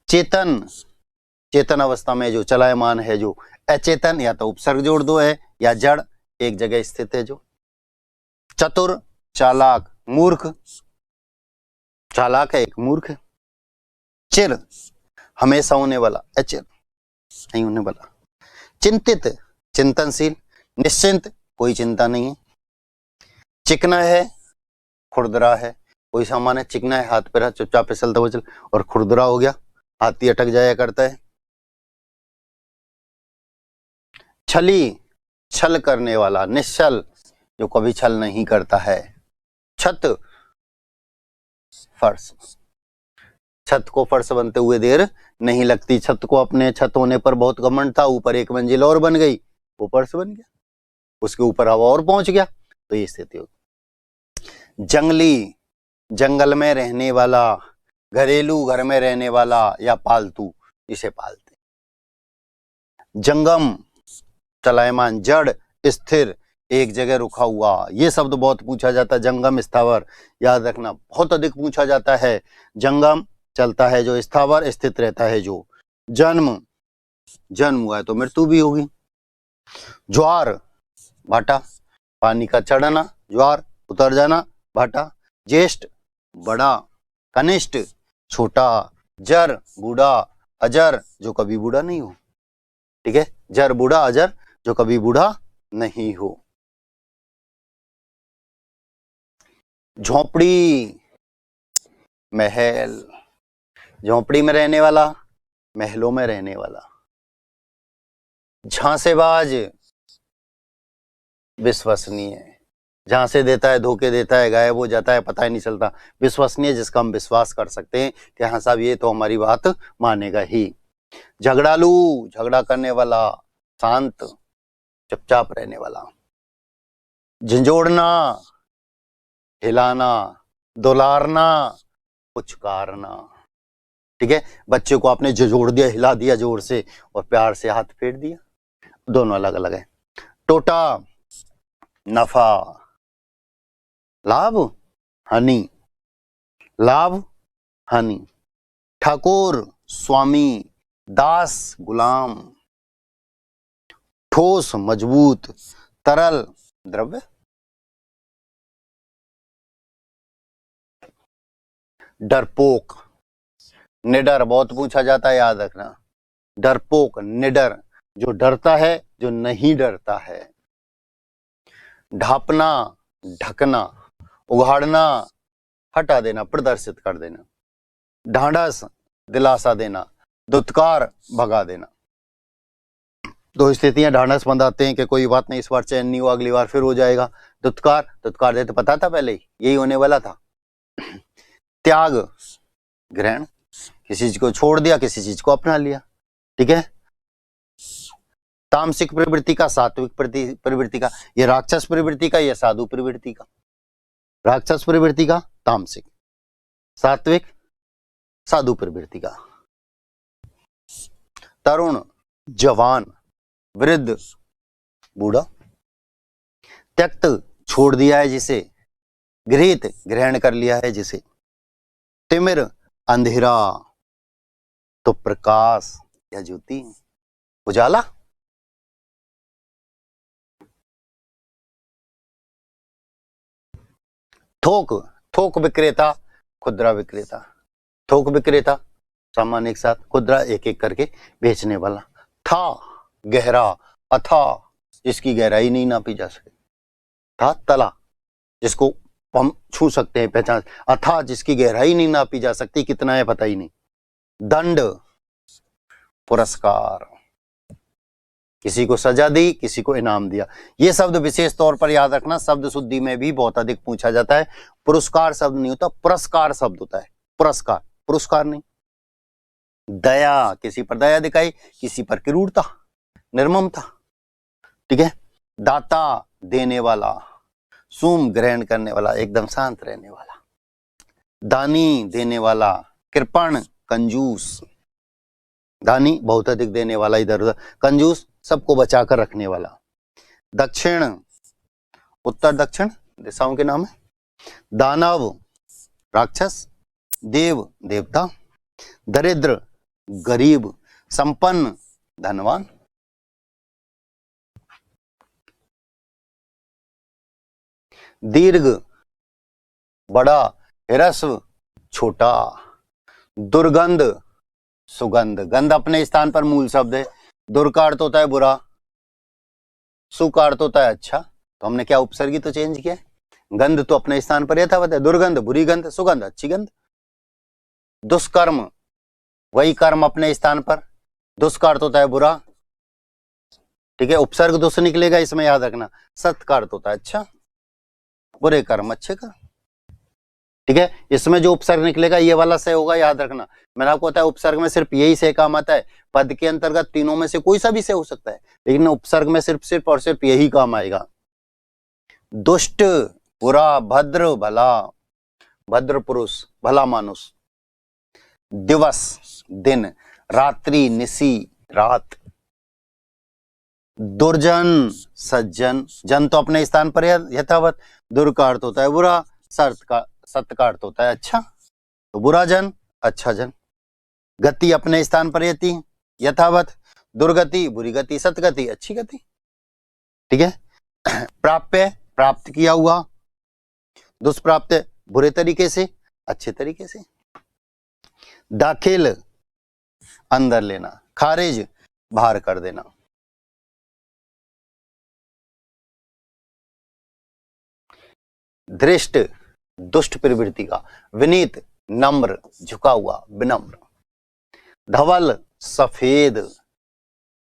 चेतन, चेतन अवस्था में जो चलायमान है जो। अचेतन, या तो उपसर्ग जोड़ दो है या जड़, एक जगह स्थित है जो। चतुर, चालाक। मूर्ख, चालाक है एक, मूर्ख है। चिर, हमेशा होने वाला, अचिर, नहीं होने वाला। चिंतित, चिंतनशील। निश्चिंत, कोई चिंता नहीं है। चिकना है, खुरदरा है। कोई सामान है चिकना है, हाथ पे रहा चुपचाप फिसलता हुआ चल, और खुरदरा हो गया, हाथी अटक जाया करता है। छली, छल करने वाला। निश्चल, जो कभी छल नहीं करता है। छत, फर्श। छत को फर्श बनते हुए देर नहीं लगती। छत को अपने छत होने पर बहुत घमंड था, ऊपर एक मंजिल और बन गई, वो फर्श बन गया, उसके ऊपर हवा और पहुंच गया, तो ये स्थिति होगी। जंगली, जंगल में रहने वाला। घरेलू, घर में रहने वाला या पालतू, इसे पालते। जंगम, चलायमान। जड़, स्थिर, एक जगह रुका हुआ, ये शब्द बहुत पूछा जाता है। जंगम स्थावर, याद रखना, बहुत अधिक पूछा जाता है। जंगम चलता है जो, स्थावर स्थित रहता है जो। जन्म, जन्म हुआ है तो मृत्यु भी होगी। ज्वार, भाटा, पानी का चढ़ना, ज्वार, उतर जाना, भाटा। ज्येष्ठ, बड़ा, कनिष्ठ, छोटा। जर, बूढ़ा, अजर, जो कभी बूढ़ा नहीं हो। ठीक है, जर, बूढ़ा, अजर, जो कभी बूढ़ा नहीं हो। झोपड़ी, महल, झोपड़ी में रहने वाला, महलों में रहने वाला। झांसेबाज, विश्वसनीय, झांसे देता है, धोखे देता है, गायब हो जाता है, पता ही नहीं चलता। विश्वसनीय, जिसका हम विश्वास कर सकते हैं कि हाँ साहब ये तो हमारी बात मानेगा ही। झगड़ालू, झगड़ा करने वाला, शांत, चुपचाप रहने वाला। झंझोड़ना, हिलाना, दुलारना, पुचकारना। ठीक है, बच्चे को आपने झंझोड़ दिया, हिला दिया जोर से और प्यार से हाथ फेर दिया, दोनों अलग अलग है। टोटा, नफा, लाभ, हानि, लाभ, हानि। ठाकुर, स्वामी, दास, गुलाम। ठोस, मजबूत, तरल, द्रव्य। डरपोक, निडर, बहुत पूछा जाता है, याद रखना। डरपोक, निडर, जो डरता है, जो नहीं डरता है। ढापना, ढकना, उघाड़ना, हटा देना, प्रदर्शित कर देना। ढांढस, दिलासा देना, दुत्कार, भगा देना। दो स्थितियां ढांढस बंधाते हैं कि कोई बात नहीं, इस बार चैन नहीं हुआ, अगली बार फिर हो जाएगा। दुत्कार, दुत्कार देते पता था पहले ही यही होने वाला था। त्याग, ग्रहण, किसी चीज को छोड़ दिया, किसी चीज को अपना लिया। ठीक है, तामसिक प्रवृत्ति का, सात्विक प्रवृत्ति का, ये राक्षस प्रवृत्ति का, ये साधु प्रवृत्ति का। राक्षस प्रवृत्ति का तामसिक, सात्विक साधु प्रवृत्ति का। तरुण, जवान, वृद्ध, बूढ़ा। त्यक्त, छोड़ दिया है जिसे। गृहीत, ग्रहण कर लिया है जिसे। तिमिर, अंधेरा, तो प्रकाश या ज्योति, उजाला। थोक, थोक विक्रेता, खुदरा विक्रेता। थोक विक्रेता सामान एक साथ, खुदरा एक एक करके बेचने वाला। था, गहरा, अथा, जिसकी गहराई नहीं नापी जा सके। था, तला, जिसको हम छू सकते हैं, पहचान। अथा, जिसकी गहराई नहीं नापी जा सकती, कितना है पता ही नहीं। दंड, पुरस्कार, किसी को सजा दी, किसी को इनाम दिया। ये शब्द विशेष तौर पर याद रखना, शब्द शुद्धि में भी बहुत अधिक पूछा जाता है। पुरस्कार शब्द नहीं होता, पुरस्कार शब्द होता है। पुरस्कार, पुरस्कार नहीं। दया, किसी पर दया दिखाई, किसी पर क्रूरता, निर्ममता। ठीक है, दाता, देने वाला। सूम, ग्रहण करने वाला, एकदम शांत रहने वाला। दानी, देने वाला। कृपण, कंजूस। दानी, बहुत अधिक देने वाला, इधर उधर। कंजूस, सबको बचाकर रखने वाला। दक्षिण, उत्तर दक्षिण दिशाओं के नाम है। दानव, राक्षस। देव, देवता। दरिद्र, गरीब। संपन्न, धनवान। दीर्घ, बड़ा। ह्रस्व, छोटा। दुर्गंध, सुगंध, गंध अपने स्थान पर मूल शब्द है। दुर का अर्थ होता है बुरा, सु का अर्थ होता है अच्छा, तो हमने क्या उपसर्गी तो चेंज किया। गंध तो अपने स्थान पर यथावत है। दुर्गंध, बुरी गंध। सुगंध, अच्छी गंध। दुष्कर्म, वही कर्म अपने स्थान पर। दुष् का अर्थ होता है बुरा। ठीक है, उपसर्ग दुष् निकलेगा इसमें, याद रखना। सत का अर्थ होता है अच्छा, बुरे कर्म अच्छे कर्म। ठीक है, इसमें जो उपसर्ग निकलेगा ये वाला से होगा, याद रखना। मैंने आपको बताया उपसर्ग में सिर्फ यही से काम आता है। पद के अंतर्गत तीनों में से कोई सा भी से हो सकता है, लेकिन उपसर्ग में सिर्फ और सिर्फ यही काम आएगा। दुष्ट, बुरा। भद्र, भला। भद्र पुरुष, भला मानुष। दिवस, दिन। रात्रि, निशी, रात। दुर्जन सज्जन, जन तो अपने स्थान पर यथावत, दुर का अर्थ होता है बुरा, सत्य का अर्थ होता है अच्छा, तो बुरा जन अच्छा जन। गति अपने स्थान पर यथावत, दुर्गति बुरी गति, सतगति अच्छी गति, ठीक है। प्राप्य प्राप्त किया हुआ, दुष्प्राप्त बुरे तरीके से अच्छे तरीके से। दाखिल अंदर लेना, खारिज बाहर कर देना। धृष्ट दुष्ट प्रवृत्ति का, विनीत नम्र झुका हुआ विनम्र। धवल सफेद,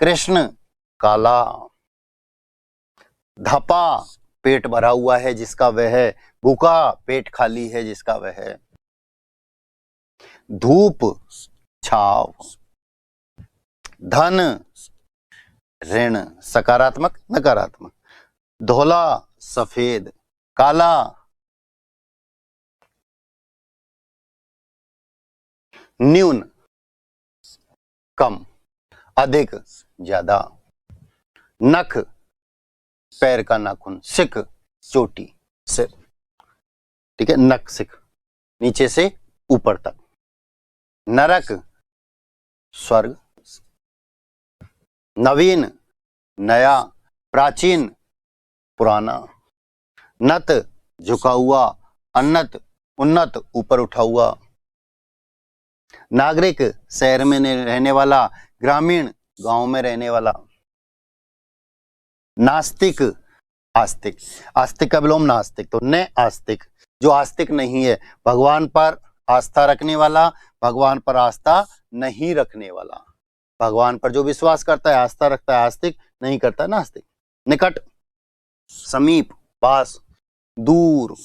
कृष्ण काला। धपा पेट भरा हुआ है जिसका वह है, भूखा पेट खाली है जिसका वह है। धूप छाव, धन ऋण सकारात्मक नकारात्मक। धोला सफेद, काला न्यून कम, अधिक ज्यादा। नख पैर का नाखून, सिक चोटी सिर, ठीक है, नख सिक नीचे से ऊपर तक। नरक स्वर्ग। नवीन नया, प्राचीन पुराना। नत झुका हुआ, अन्नत उन्नत ऊपर उठा हुआ। नागरिक शहर में रहने वाला, ग्रामीण गांव में रहने वाला। नास्तिक आस्तिक, आस्तिक का विलोम नास्तिक, तो न आस्तिक जो आस्तिक नहीं है, भगवान पर आस्था रखने वाला, भगवान पर आस्था नहीं रखने वाला। भगवान पर जो विश्वास करता है आस्था रखता है आस्तिक, नहीं करता नास्तिक। निकट समीप पास दूर।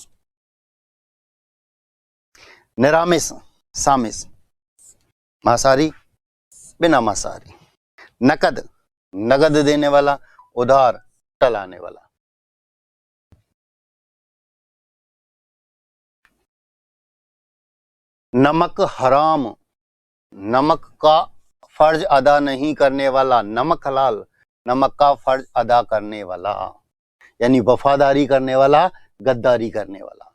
निरामिष सामिष, मांसाहारी बिना मांसाहारी। नकद नगद देने वाला, उधार टलाने वाला। नमक हराम, नमक का फर्ज अदा नहीं करने वाला। नमक हलाल, नमक का फर्ज अदा करने वाला, यानी वफादारी करने वाला, गद्दारी करने वाला।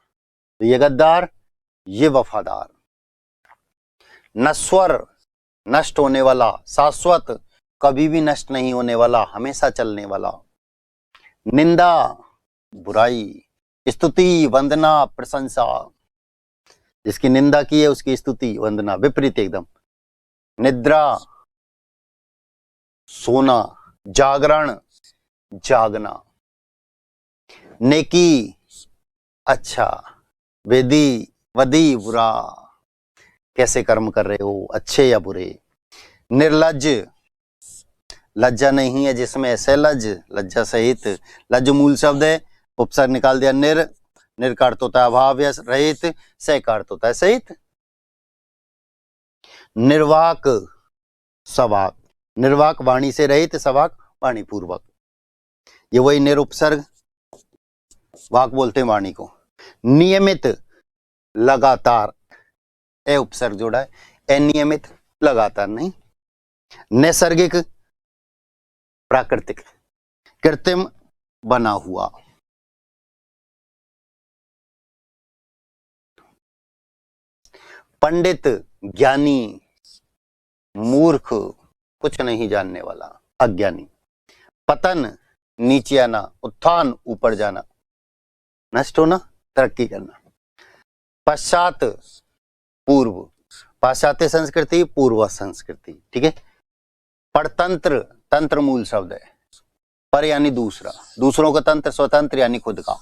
तो ये गद्दार, ये वफादार। नश्वर नष्ट होने वाला, शाश्वत कभी भी नष्ट नहीं होने वाला, हमेशा चलने वाला। निंदा बुराई, स्तुति वंदना प्रशंसा, जिसकी निंदा की है उसकी स्तुति वंदना, विपरीत एकदम। निद्रा सोना, जागरण जागना। नेकी अच्छा, वेदी वदी बुरा, कैसे कर्म कर रहे हो, अच्छे या बुरे। निर्लज लज्जा नहीं है जिसमें सलज, लज्जा सहित। लज्ज मूल शब्द है, उपसर्ग निकाल दिया निर, निर का अर्थ होता है अभाव या रहित, सह का अर्थ होता है सहित। निर्वाक सवाक, निर्वाक वाणी से रहित, सवाक वाणी पूर्वक। ये वही निरुपसर्ग, वाक बोलते हैं वाणी को। नियमित लगातार, ए उपसर्ग जोड़ा है, अनियमित लगातार नहीं। नैसर्गिक प्राकृतिक, कृत्रिम बना हुआ। पंडित ज्ञानी, मूर्ख कुछ नहीं जानने वाला अज्ञानी। पतन नीचे आना, उत्थान ऊपर जाना, नष्ट होना तरक्की करना। पश्चात पूर्व, पाश्चात्य संस्कृति पूर्व संस्कृति, ठीक है। परतंत्र, तंत्र मूल शब्द है, पर यानी दूसरा, दूसरों का तंत्र, स्वतंत्र यानी खुद का।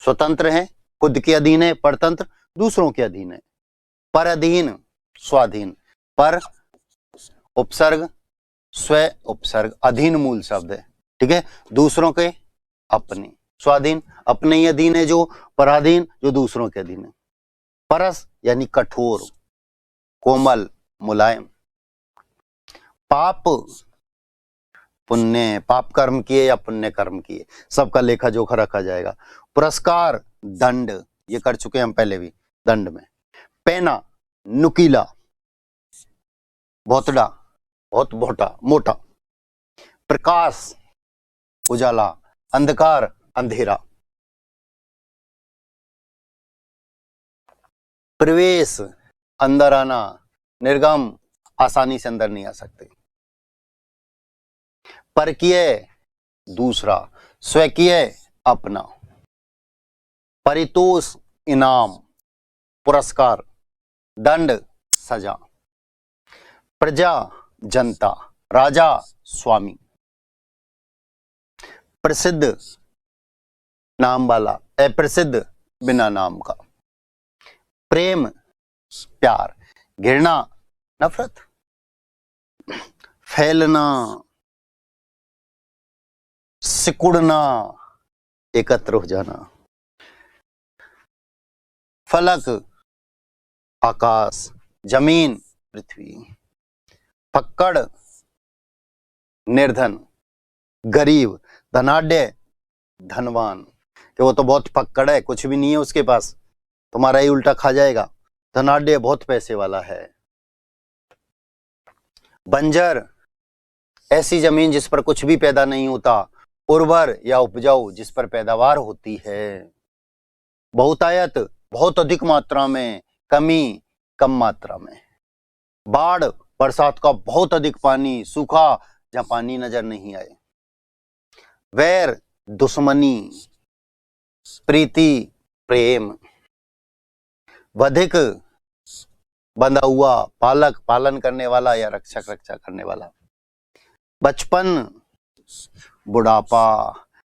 स्वतंत्र है खुद के अधीन है, परतंत्र दूसरों के अधीन है। पर अधीन स्वाधीन, पर उपसर्ग स्व उपसर्ग, अधीन मूल शब्द है, ठीक है। दूसरों के अपने, स्वाधीन अपने ही अधीन है जो, पराधीन जो दूसरों के अधीन है। परस यानी कठोर, कोमल मुलायम। पाप पुण्य, पाप कर्म किए या पुण्य कर्म किए, सबका लेखा जोखा रखा जाएगा। पुरस्कार दंड, ये कर चुके हैं हम पहले भी, दंड में। पैना नुकीला, भौतड़ा बहुत मोटा मोटा। प्रकाश उजाला, अंधकार अंधेरा। प्रवेश अंदर आना, निर्गम आसानी से अंदर नहीं आ सकते। परकीय दूसरा, स्वकीय अपना। परितोष इनाम पुरस्कार, दंड सजा। प्रजा जनता, राजा स्वामी। प्रसिद्ध नाम वाला, अप्रसिद्ध बिना नाम का। प्रेम प्यार, घृणा नफरत। फैलना, सिकुड़ना, एकत्र हो जाना। फलक आकाश, जमीन पृथ्वी। फक्कड़ निर्धन, गरीब। धनाढ्य धनवान, कि वो तो बहुत फक्कड़ है, कुछ भी नहीं है उसके पास, तुम्हारा ही उल्टा खा जाएगा। धनाढ्य बहुत पैसे वाला है। बंजर ऐसी जमीन जिस पर कुछ भी पैदा नहीं होता। उर्वर या उपजाऊ, जिस पर पैदावार होती है। बहुतायत बहुत अधिक मात्रा में, कमी कम मात्रा में। बाढ़ बरसात का बहुत अधिक पानी, सूखा जहां पानी नजर नहीं आए। वैर दुश्मनी, प्रीति प्रेम। वधिक बंधा हुआ, पालक पालन करने वाला या रक्षक रक्षा करने वाला। बचपन बुढ़ापा,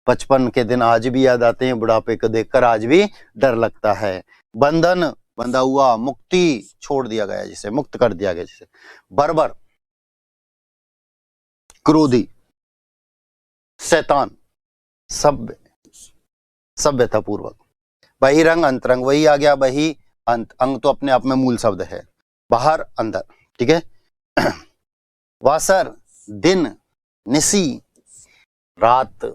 बचपन के दिन आज भी याद आते हैं, बुढ़ापे को देखकर आज भी डर लगता है। बंधन बंधा हुआ, मुक्ति छोड़ दिया गया, जिसे मुक्त कर दिया गया जिसे। बर्बर क्रोधी, शैतान सभ्य सभ्यता पूर्वक। बहिरंग अंतरंग, वही आ गया बही अंत, अंग तो अपने आप में मूल शब्द है। बाहर अंदर, ठीक है। वासर दिन, निसी रात।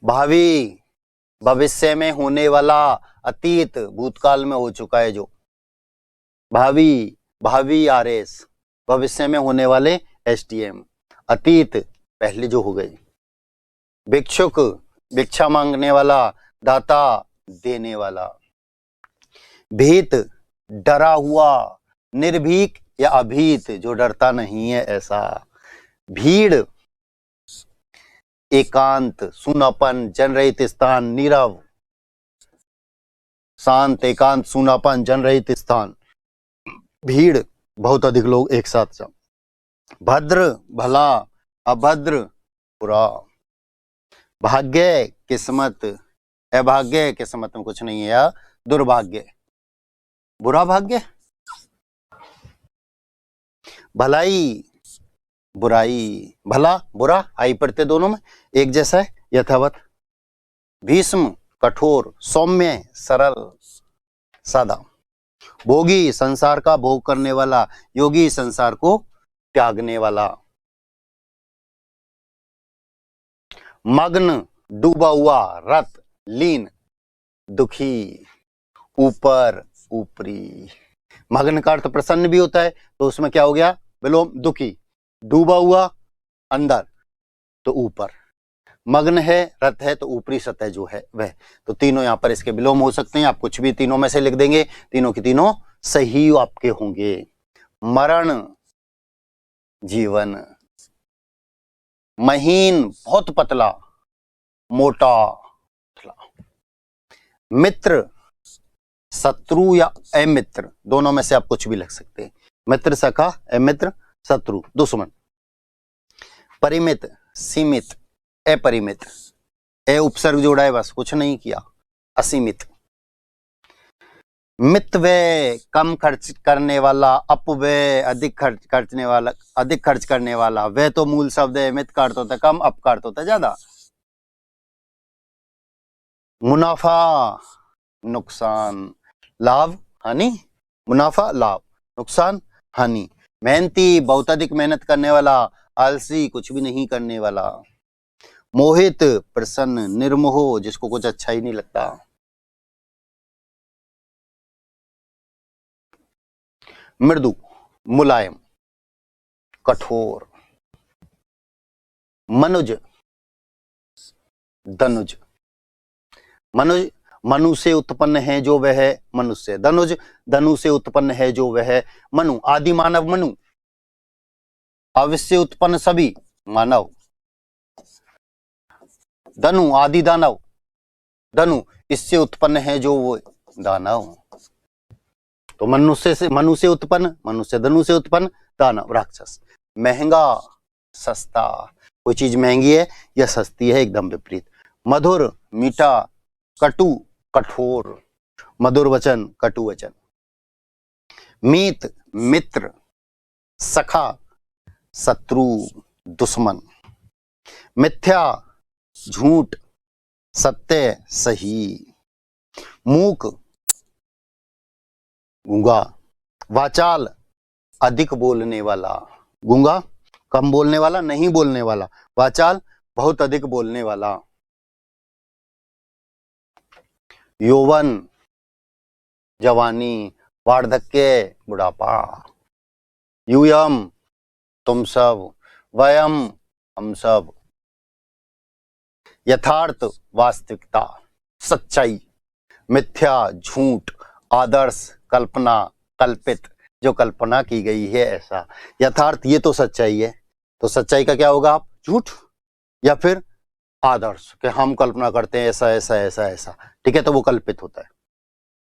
भावी भविष्य में होने वाला, अतीत भूतकाल में हो चुका है जो। भावी भावी आरएस, भविष्य में होने वाले एसटीएम। अतीत पहले जो हो गए। भिक्षुक भिक्षा मांगने वाला, दाता देने वाला। भीत डरा हुआ, निर्भीक या अभीत जो डरता नहीं है ऐसा। भीड़ एकांत, सूनापन, जनरहित स्थान, नीरव। शांत, एकांत, सूनापन, जनरहित स्थान। भीड़ बहुत अधिक लोग एक साथ जा। भद्र भला, अभद्र बुरा। भाग्य किस्मत, अभाग्य किस्मत में कुछ नहीं है, या दुर्भाग्य बुरा भाग्य। भलाई बुराई, भला बुरा आई पड़ते दोनों में एक जैसा है, यथावत। भीष्म कठोर, सौम्य सरल सादा। भोगी संसार का भोग करने वाला, योगी संसार को त्यागने वाला। मग्न डूबा हुआ, रत लीन दुखी, ऊपर ऊपरी। मग्न का अर्थ प्रसन्न भी होता है, तो उसमें क्या हो गया विलोम, दुखी। डूबा हुआ अंदर तो ऊपर, मग्न है रत है तो ऊपरी सतह जो है वह। तो तीनों यहां पर इसके विलोम हो सकते हैं, आप कुछ भी तीनों में से लिख देंगे, तीनों की तीनों सही आपके होंगे। मरण जीवन, महीन बहुत पतला, मोटा पतला। मित्र शत्रु या अमित्र, दोनों में से आप कुछ भी लिख सकते हैं। मित्र सखा, अमित्र शत्रु दुश्मन। परिमित सीमित, अपरिमित, ए उपसर्ग जोड़ा है बस, कुछ नहीं किया। असीमित। मित व्यय कम खर्च करने वाला, अपव्यय अधिक खर्च करने वाला, अधिक खर्च करने वाला। व्यय तो मूल शब्द है, मित का अर्थ होता है कम, अप का अर्थ होता है ज्यादा। मुनाफा नुकसान, लाभ हानि, मुनाफा लाभ, नुकसान हानि। मेहनती बहुत अधिक मेहनत करने वाला, आलसी कुछ भी नहीं करने वाला। मोहित प्रसन्न, निर्मोह जिसको कुछ अच्छा ही नहीं लगता। मृदु मुलायम, कठोर। मनुज, धनुज। मनुज मनु से उत्पन्न है जो वह मनुष्य। धनुज धनु से उत्पन्न है जो वह मनु। आदि मानव मनु, अविश्य उत्पन्न सभी मानव। धनु आदि दानव, धनु इससे उत्पन्न है जो वो दानव। तो मनुष्य से उत्पन्न, मनुष्य धनु से उत्पन्न, दानव राक्षस। महंगा, सस्ता। कोई चीज महंगी है या सस्ती है, एकदम विपरीत। मधुर, मीठा। कटु, कठोर। मधुर वचन, कटु वचन। मीत, मित्र। सखा, शत्रु, दुश्मन। मिथ्या, झूठ। सत्य, सही। मूक, गूंगा। वाचाल, अधिक बोलने वाला। गूंगा कम बोलने वाला, नहीं बोलने वाला। वाचाल बहुत अधिक बोलने वाला। यौवन, जवानी। वार्धक्य, बुढ़ापा। यूयम, तुम सब। वयम, हम सब। यथार्थ, वास्तविकता, सच्चाई। मिथ्या, झूठ। आदर्श, कल्पना, कल्पित, जो कल्पना की गई है ऐसा। यथार्थ ये तो सच्चाई है, तो सच्चाई का क्या होगा आप? झूठ या फिर आदर्श कि हम कल्पना करते हैं ऐसा ऐसा ऐसा ऐसा, ठीक है, तो वो कल्पित होता है।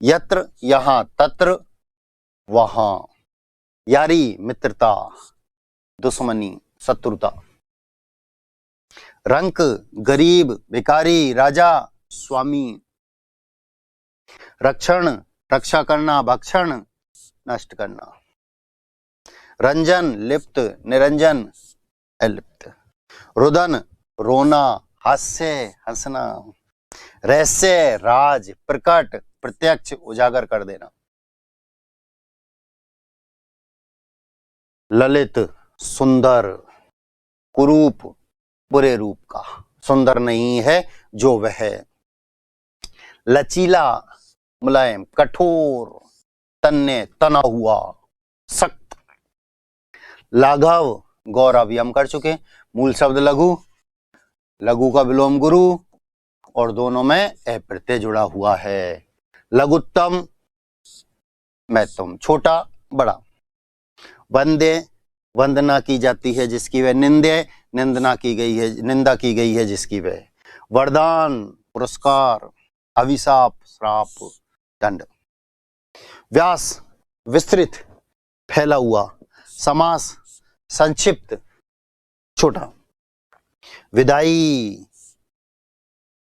यत्र यहां, तत्र वहां। यारी, मित्रता। दुश्मनी, शत्रुता। रंक, गरीब, भिखारी, राजा, स्वामी। रक्षण, रक्षा करना, भक्षण, नष्ट करना। रंजन, लिप्त, निरंजन, अलिप्त। रुदन, रोना, हास्य, हंसना। रहस्य, राज, प्रकट, प्रत्यक्ष, उजागर कर देना। ललित, सुंदर। कुरूप, बुरे रूप का, सुंदर नहीं है जो वह है। लचीला, मुलायम। कठोर, तन्ने, तना हुआ, सख्त। लाघव, गौरव, ये हम कर चुके। मूल शब्द लघु, लघु का विलोम गुरु, और दोनों में ए प्रत्यय जुड़ा हुआ है। लघुत्तम, मैं तुम। छोटा, बड़ा। वंदे, वंदना की जाती है जिसकी वह। निंदे, निंदा की गई है जिसकी वह। वरदान, पुरस्कार। अभिशाप, श्राप, दंड। व्यास, विस्तृत, फैला हुआ। समास, संक्षिप्त, छोटा। विदाई,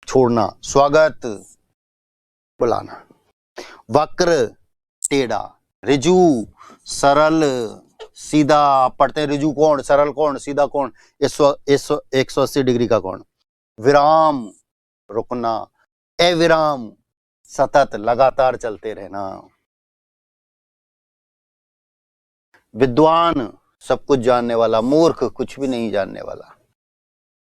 छोड़ना। स्वागत, बुलाना। वक्र, टेढ़ा। ऋजु, सरल, सीधा। पढ़ते हैं ऋजु कोण, सरल कोण, सीधा कोण, 180 डिग्री का कोण। विराम, रुकना। अविराम, सतत, लगातार चलते रहना। विद्वान, सब कुछ जानने वाला। मूर्ख, कुछ भी नहीं जानने वाला।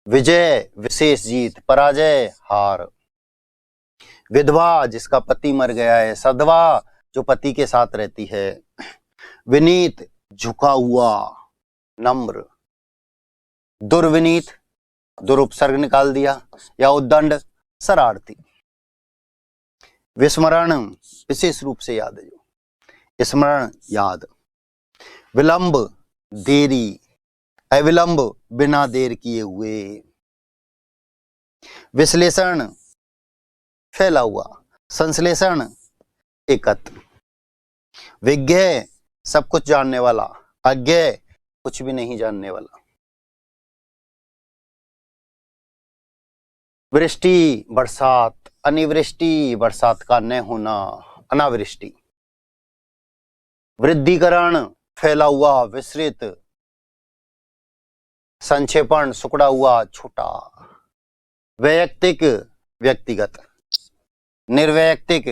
विजय, विशेष जीत। पराजय, हार। विधवा, जिसका पति मर गया है। सधवा, जो पति के साथ रहती है। विनीत, झुका हुआ, नम्र। दुर्विनीत, दुरुपसर्ग निकाल दिया, या उद्दंड, शरारती। विस्मरण, विशेष रूप से याद है जो। स्मरण, याद। विलंब, देरी। अविलंब, बिना देर किए हुए। विश्लेषण, फैला हुआ। संश्लेषण, एकत्र। विज्ञ, सब कुछ जानने वाला। अज्ञ, कुछ भी नहीं जानने वाला। वृष्टि, बरसात। अनिवृष्टि, बरसात का न होना। अनावृष्टि। वृद्धिकरण, फैला हुआ, विस्तृत। संक्षेपण, सुकड़ा हुआ, छोटा। वैयक्तिक, व्यक्तिगत। निर्वैयक्तिक,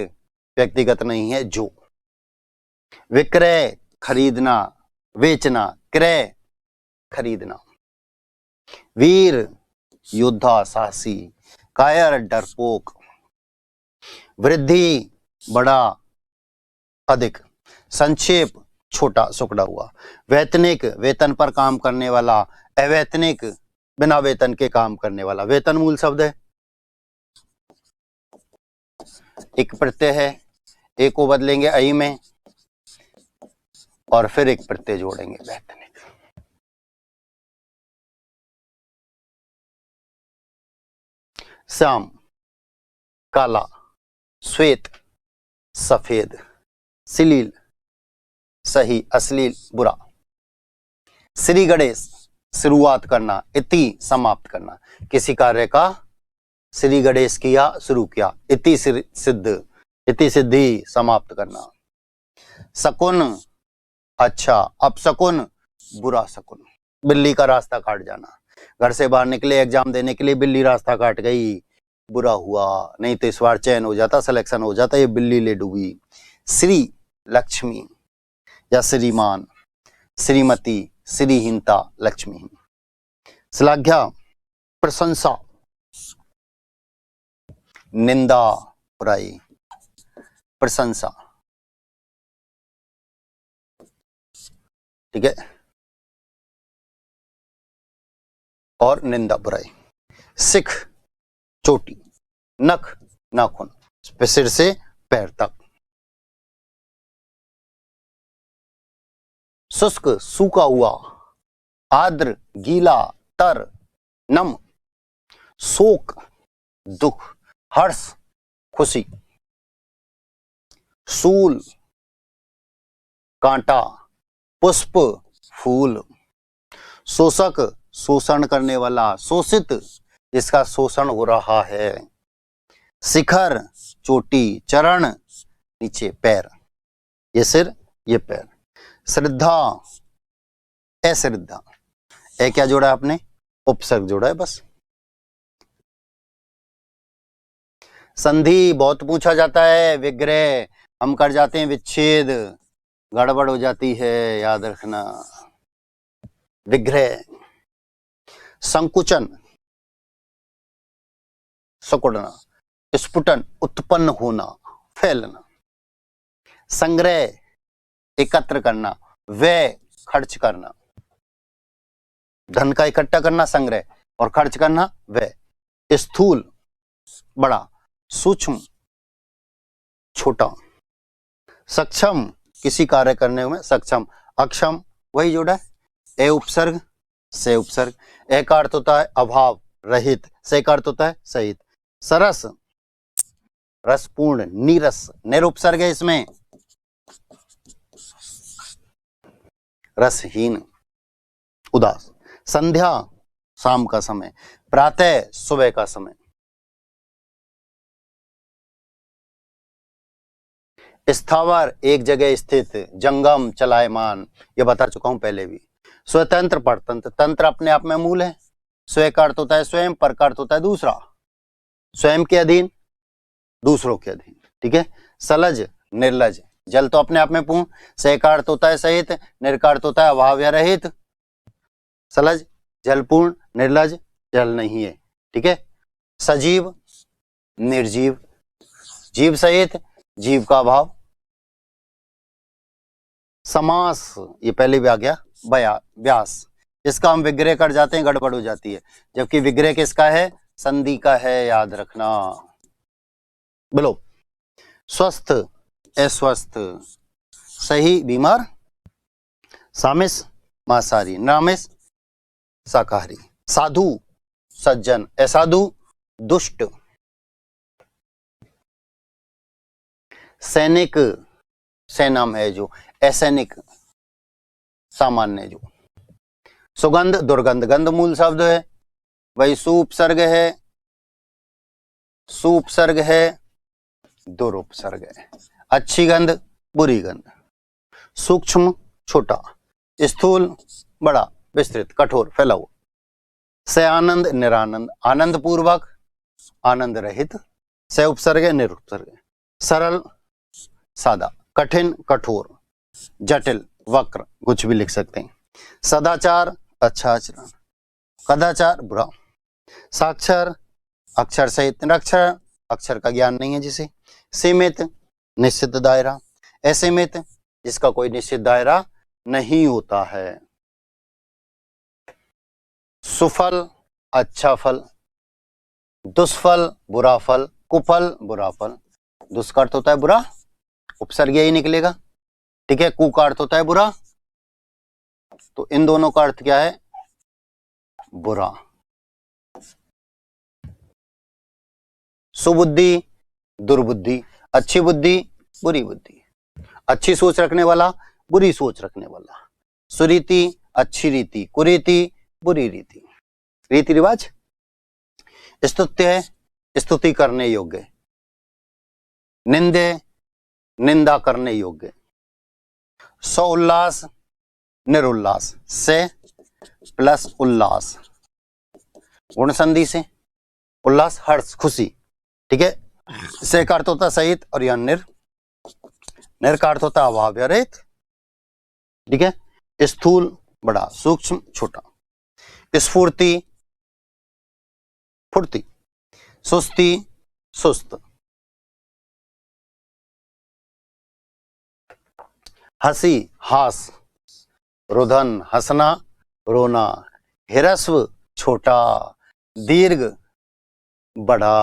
व्यक्तिगत नहीं है जो। विक्रय, खरीदना, बेचना। क्रय, खरीदना। वीर, योद्धा, साहसी। कायर, डरपोक। वृद्धि, बड़ा, अधिक। संक्षेप, छोटा सुकड़ा हुआ। वैतनिक वेतन पर काम करने वाला, अवैतनिक बिना वेतन के काम करने वाला। वेतन मूल शब्द है, एक प्रत्यय है, एक को बदलेंगे आई में और फिर एक प्रत्यय जोड़ेंगे वैतनिक। श्याम, काला, श्वेत, सफेद, श्लील, सही, अश्लील, बुरा। श्री गणेश, शुरुआत करना, इति समाप्त करना। किसी कार्य का श्री गणेश किया, शुरू किया, इति सिद्ध, इति सिद्धि, समाप्त करना। शकुन, अच्छा, अपशकुन, बुरा शकुन, बिल्ली का रास्ता काट जाना। घर से बाहर निकले एग्जाम देने के लिए, बिल्ली रास्ता काट गई, बुरा हुआ, नहीं तो इस बार चयन हो जाता, सिलेक्शन हो जाता, ये बिल्ली ले डूबी। श्री, लक्ष्मी या श्रीमान, श्रीमती, श्रीहीनता, लक्ष्मीहीन। श्लाघ्या, प्रशंसा, निंदा, बुराई, प्रशंसा, ठीक है, और निंदा, बुराई। सिख, चोटी, नख, नाखून, सिर से पैर तक। शुष्क, सूखा हुआ, आर्द्र, गीला, तर, नम। शोक, दुख, हर्ष, खुशी। शूल, कांटा, पुष्प, फूल। शोषक, शोषण करने वाला, शोषित, जिसका शोषण हो रहा है। शिखर, चोटी, चरण, नीचे पैर, ये सिर, ये पैर। श्रद्धा, अश्रद्धा, ए क्या जोड़ा है आपने, उपसर्ग जोड़ा है बस। संधि बहुत पूछा जाता है, विग्रह हम कर जाते हैं, विच्छेद गड़बड़ हो जाती है, याद रखना। विग्रह, संकुचन, सिकुड़ना, स्फुटन, उत्पन्न होना, फैलना। संग्रह, एकत्र करना, व्यय, खर्च करना। धन का इकट्ठा करना संग्रह, और खर्च करना व्यय। स्थूल, बड़ा, सूक्ष्म, छोटा। सक्षम, किसी कार्य करने में सक्षम। अक्षम, वही जोड़ा है, ए उपसर्ग से उपसर्ग। ए का अर्थ होता है अभाव, रहित, से का अर्थ होता है सहित। सरस, रसपूर्ण, नीरस, निरुपसर्ग है इसमें, रसहीन, उदास। संध्या, शाम का समय। प्रातः, सुबह का समय। स्थावर, एक जगह स्थित। जंगम, चलायमान, ये बता चुका हूं पहले भी। स्वतंत्र, परतंत्र, तंत्र अपने आप में मूल है। स्व का अर्थ होता है स्वयं, पर का अर्थ होता है दूसरा, स्वयं के अधीन, दूसरों के अधीन, ठीक है। सलज, निर्लज, जल तो अपने आप में पूर्ण। सह का अर्थ होता है सहित, निर का अर्थ होता है अभाव या रहित। सलज, जलपूर्ण, निर्लज, जल नहीं है, ठीक है। सजीव, निर्जीव, जीव सहित, जीव का अभाव। समास, ये पहले भी आ गया, व्यास, इसका हम विग्रह कर जाते हैं, गड़बड़ हो जाती है, जबकि विग्रह किसका है, संधि का है, याद रखना। बोलो। स्वस्थ, अस्वस्थ, सही, बीमार। सामिस, मांसाहारी। नामिस, शाकाहारी। साधु, सज्जन, असाधु, दुष्ट। सैनिक, सैनाम है जो, असैनिक, सामान्य जो। सुगंध, दुर्गंध, गंध मूल शब्द है, वही सुपसर्ग है, सुपसर्ग है, दुरुपसर्ग है। अच्छी गंध, बुरी गंध। सूक्ष्म, छोटा। स्थूल, बड़ा, विस्तृत, कठोर, फैला हुआ। से आनंद, निरानंद, आनंद पूर्वक, आनंद रहित। से उपसर्ग, निरुपसर्ग। सरल, सादा। कठिन, कठोर, जटिल, वक्र, कुछ भी लिख सकते हैं। सदाचार, अच्छा आचरण। कदाचार, बुरा। साक्षर, अक्षर सहित निरक्षर, अक्षर का ज्ञान नहीं है जिसे। सीमित, निश्चित दायरा। असीमित, जिसका कोई निश्चित दायरा नहीं होता है। सुफल अच्छा फल, दुष्फल बुरा फल, कुफल बुरा फल। दुष् का अर्थ होता है बुरा, उपसर्ग यही निकलेगा, ठीक है। कु का अर्थ होता है बुरा, तो इन दोनों का अर्थ क्या है, बुरा। सुबुद्धि दुर्बुद्धि, अच्छी बुद्धि बुरी बुद्धि, अच्छी सोच रखने वाला बुरी सोच रखने वाला, सुरीति अच्छी रीति, कुरीति बुरी रीति। रीति रिवाज, स्तुत्य है स्तुति करने योग्य, निंदे निंदा करने योग्य, सो उल्लास निरुल्लास, से प्लस उल्लास, गुण संधि से, उल्लास हर्ष खुशी, ठीक है। से का अर्थ होता है सहित और यह निर का अर्थ होता है अभाव या रहित, ठीक है। स्थूल बड़ा, सूक्ष्म छोटा, स्फूर्ति फुर्ती, सुस्ती सुस्त, हंसी हास, रुदन हंसना रोना, हिरस्व छोटा, दीर्घ बड़ा,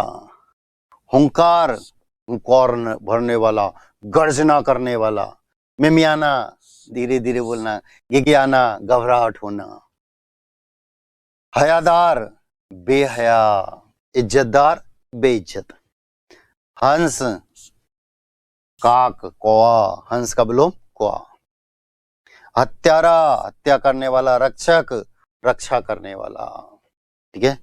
हुंकार हुंकार भरने वाला, गर्जना करने वाला, मिमियाना धीरे धीरे बोलना, गिगियाना घबराहट होना, हयादार बेहया, इज्जतदार बेइज्जत, हंस काक कौआ, हंस का विलोम कौआ, हत्यारा हत्या करने वाला, रक्षक रक्षा करने वाला, ठीक है।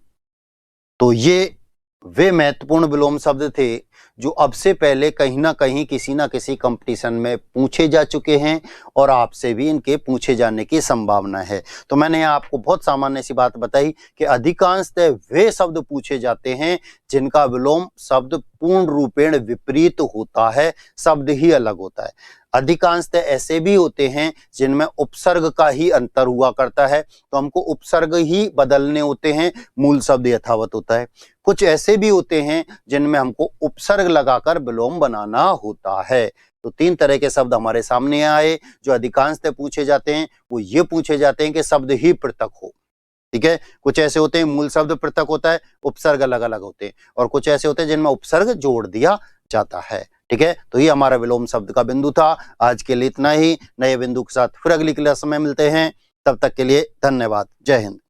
तो ये वे महत्वपूर्ण विलोम शब्द थे जो अब से पहले कहीं ना कहीं किसी ना किसी कंपटीशन में पूछे जा चुके हैं और आपसे भी इनके पूछे जाने की संभावना है। तो मैंने आपको बहुत सामान्य सी बात बताई कि अधिकांशतः वे शब्द पूछे जाते हैं जिनका विलोम शब्द पूर्ण रूपेण विपरीत होता है, शब्द ही अलग होता है। अधिकांशतः ऐसे भी होते हैं जिनमें उपसर्ग का ही अंतर हुआ करता है, तो हमको उपसर्ग ही बदलने होते हैं, मूल शब्द यथावत होता है। कुछ ऐसे भी होते हैं जिनमें हमको उपसर्ग लगाकर विलोम बनाना होता है। तो तीन तरह के शब्द हमारे सामने आए जो अधिकांशतः पूछे जाते हैं। वो ये पूछे जाते हैं कि शब्द ही पृथक हो, ठीक है। कुछ ऐसे होते हैं मूल शब्द पृथक होता है, उपसर्ग अलग अलग होते हैं, और कुछ ऐसे होते हैं जिनमें उपसर्ग जोड़ दिया जाता है, ठीक है। तो ये हमारा विलोम शब्द का बिंदु था। आज के लिए इतना ही, नए बिंदु के साथ फिर अगली क्लास में मिलते हैं। तब तक के लिए धन्यवाद। जय हिंद।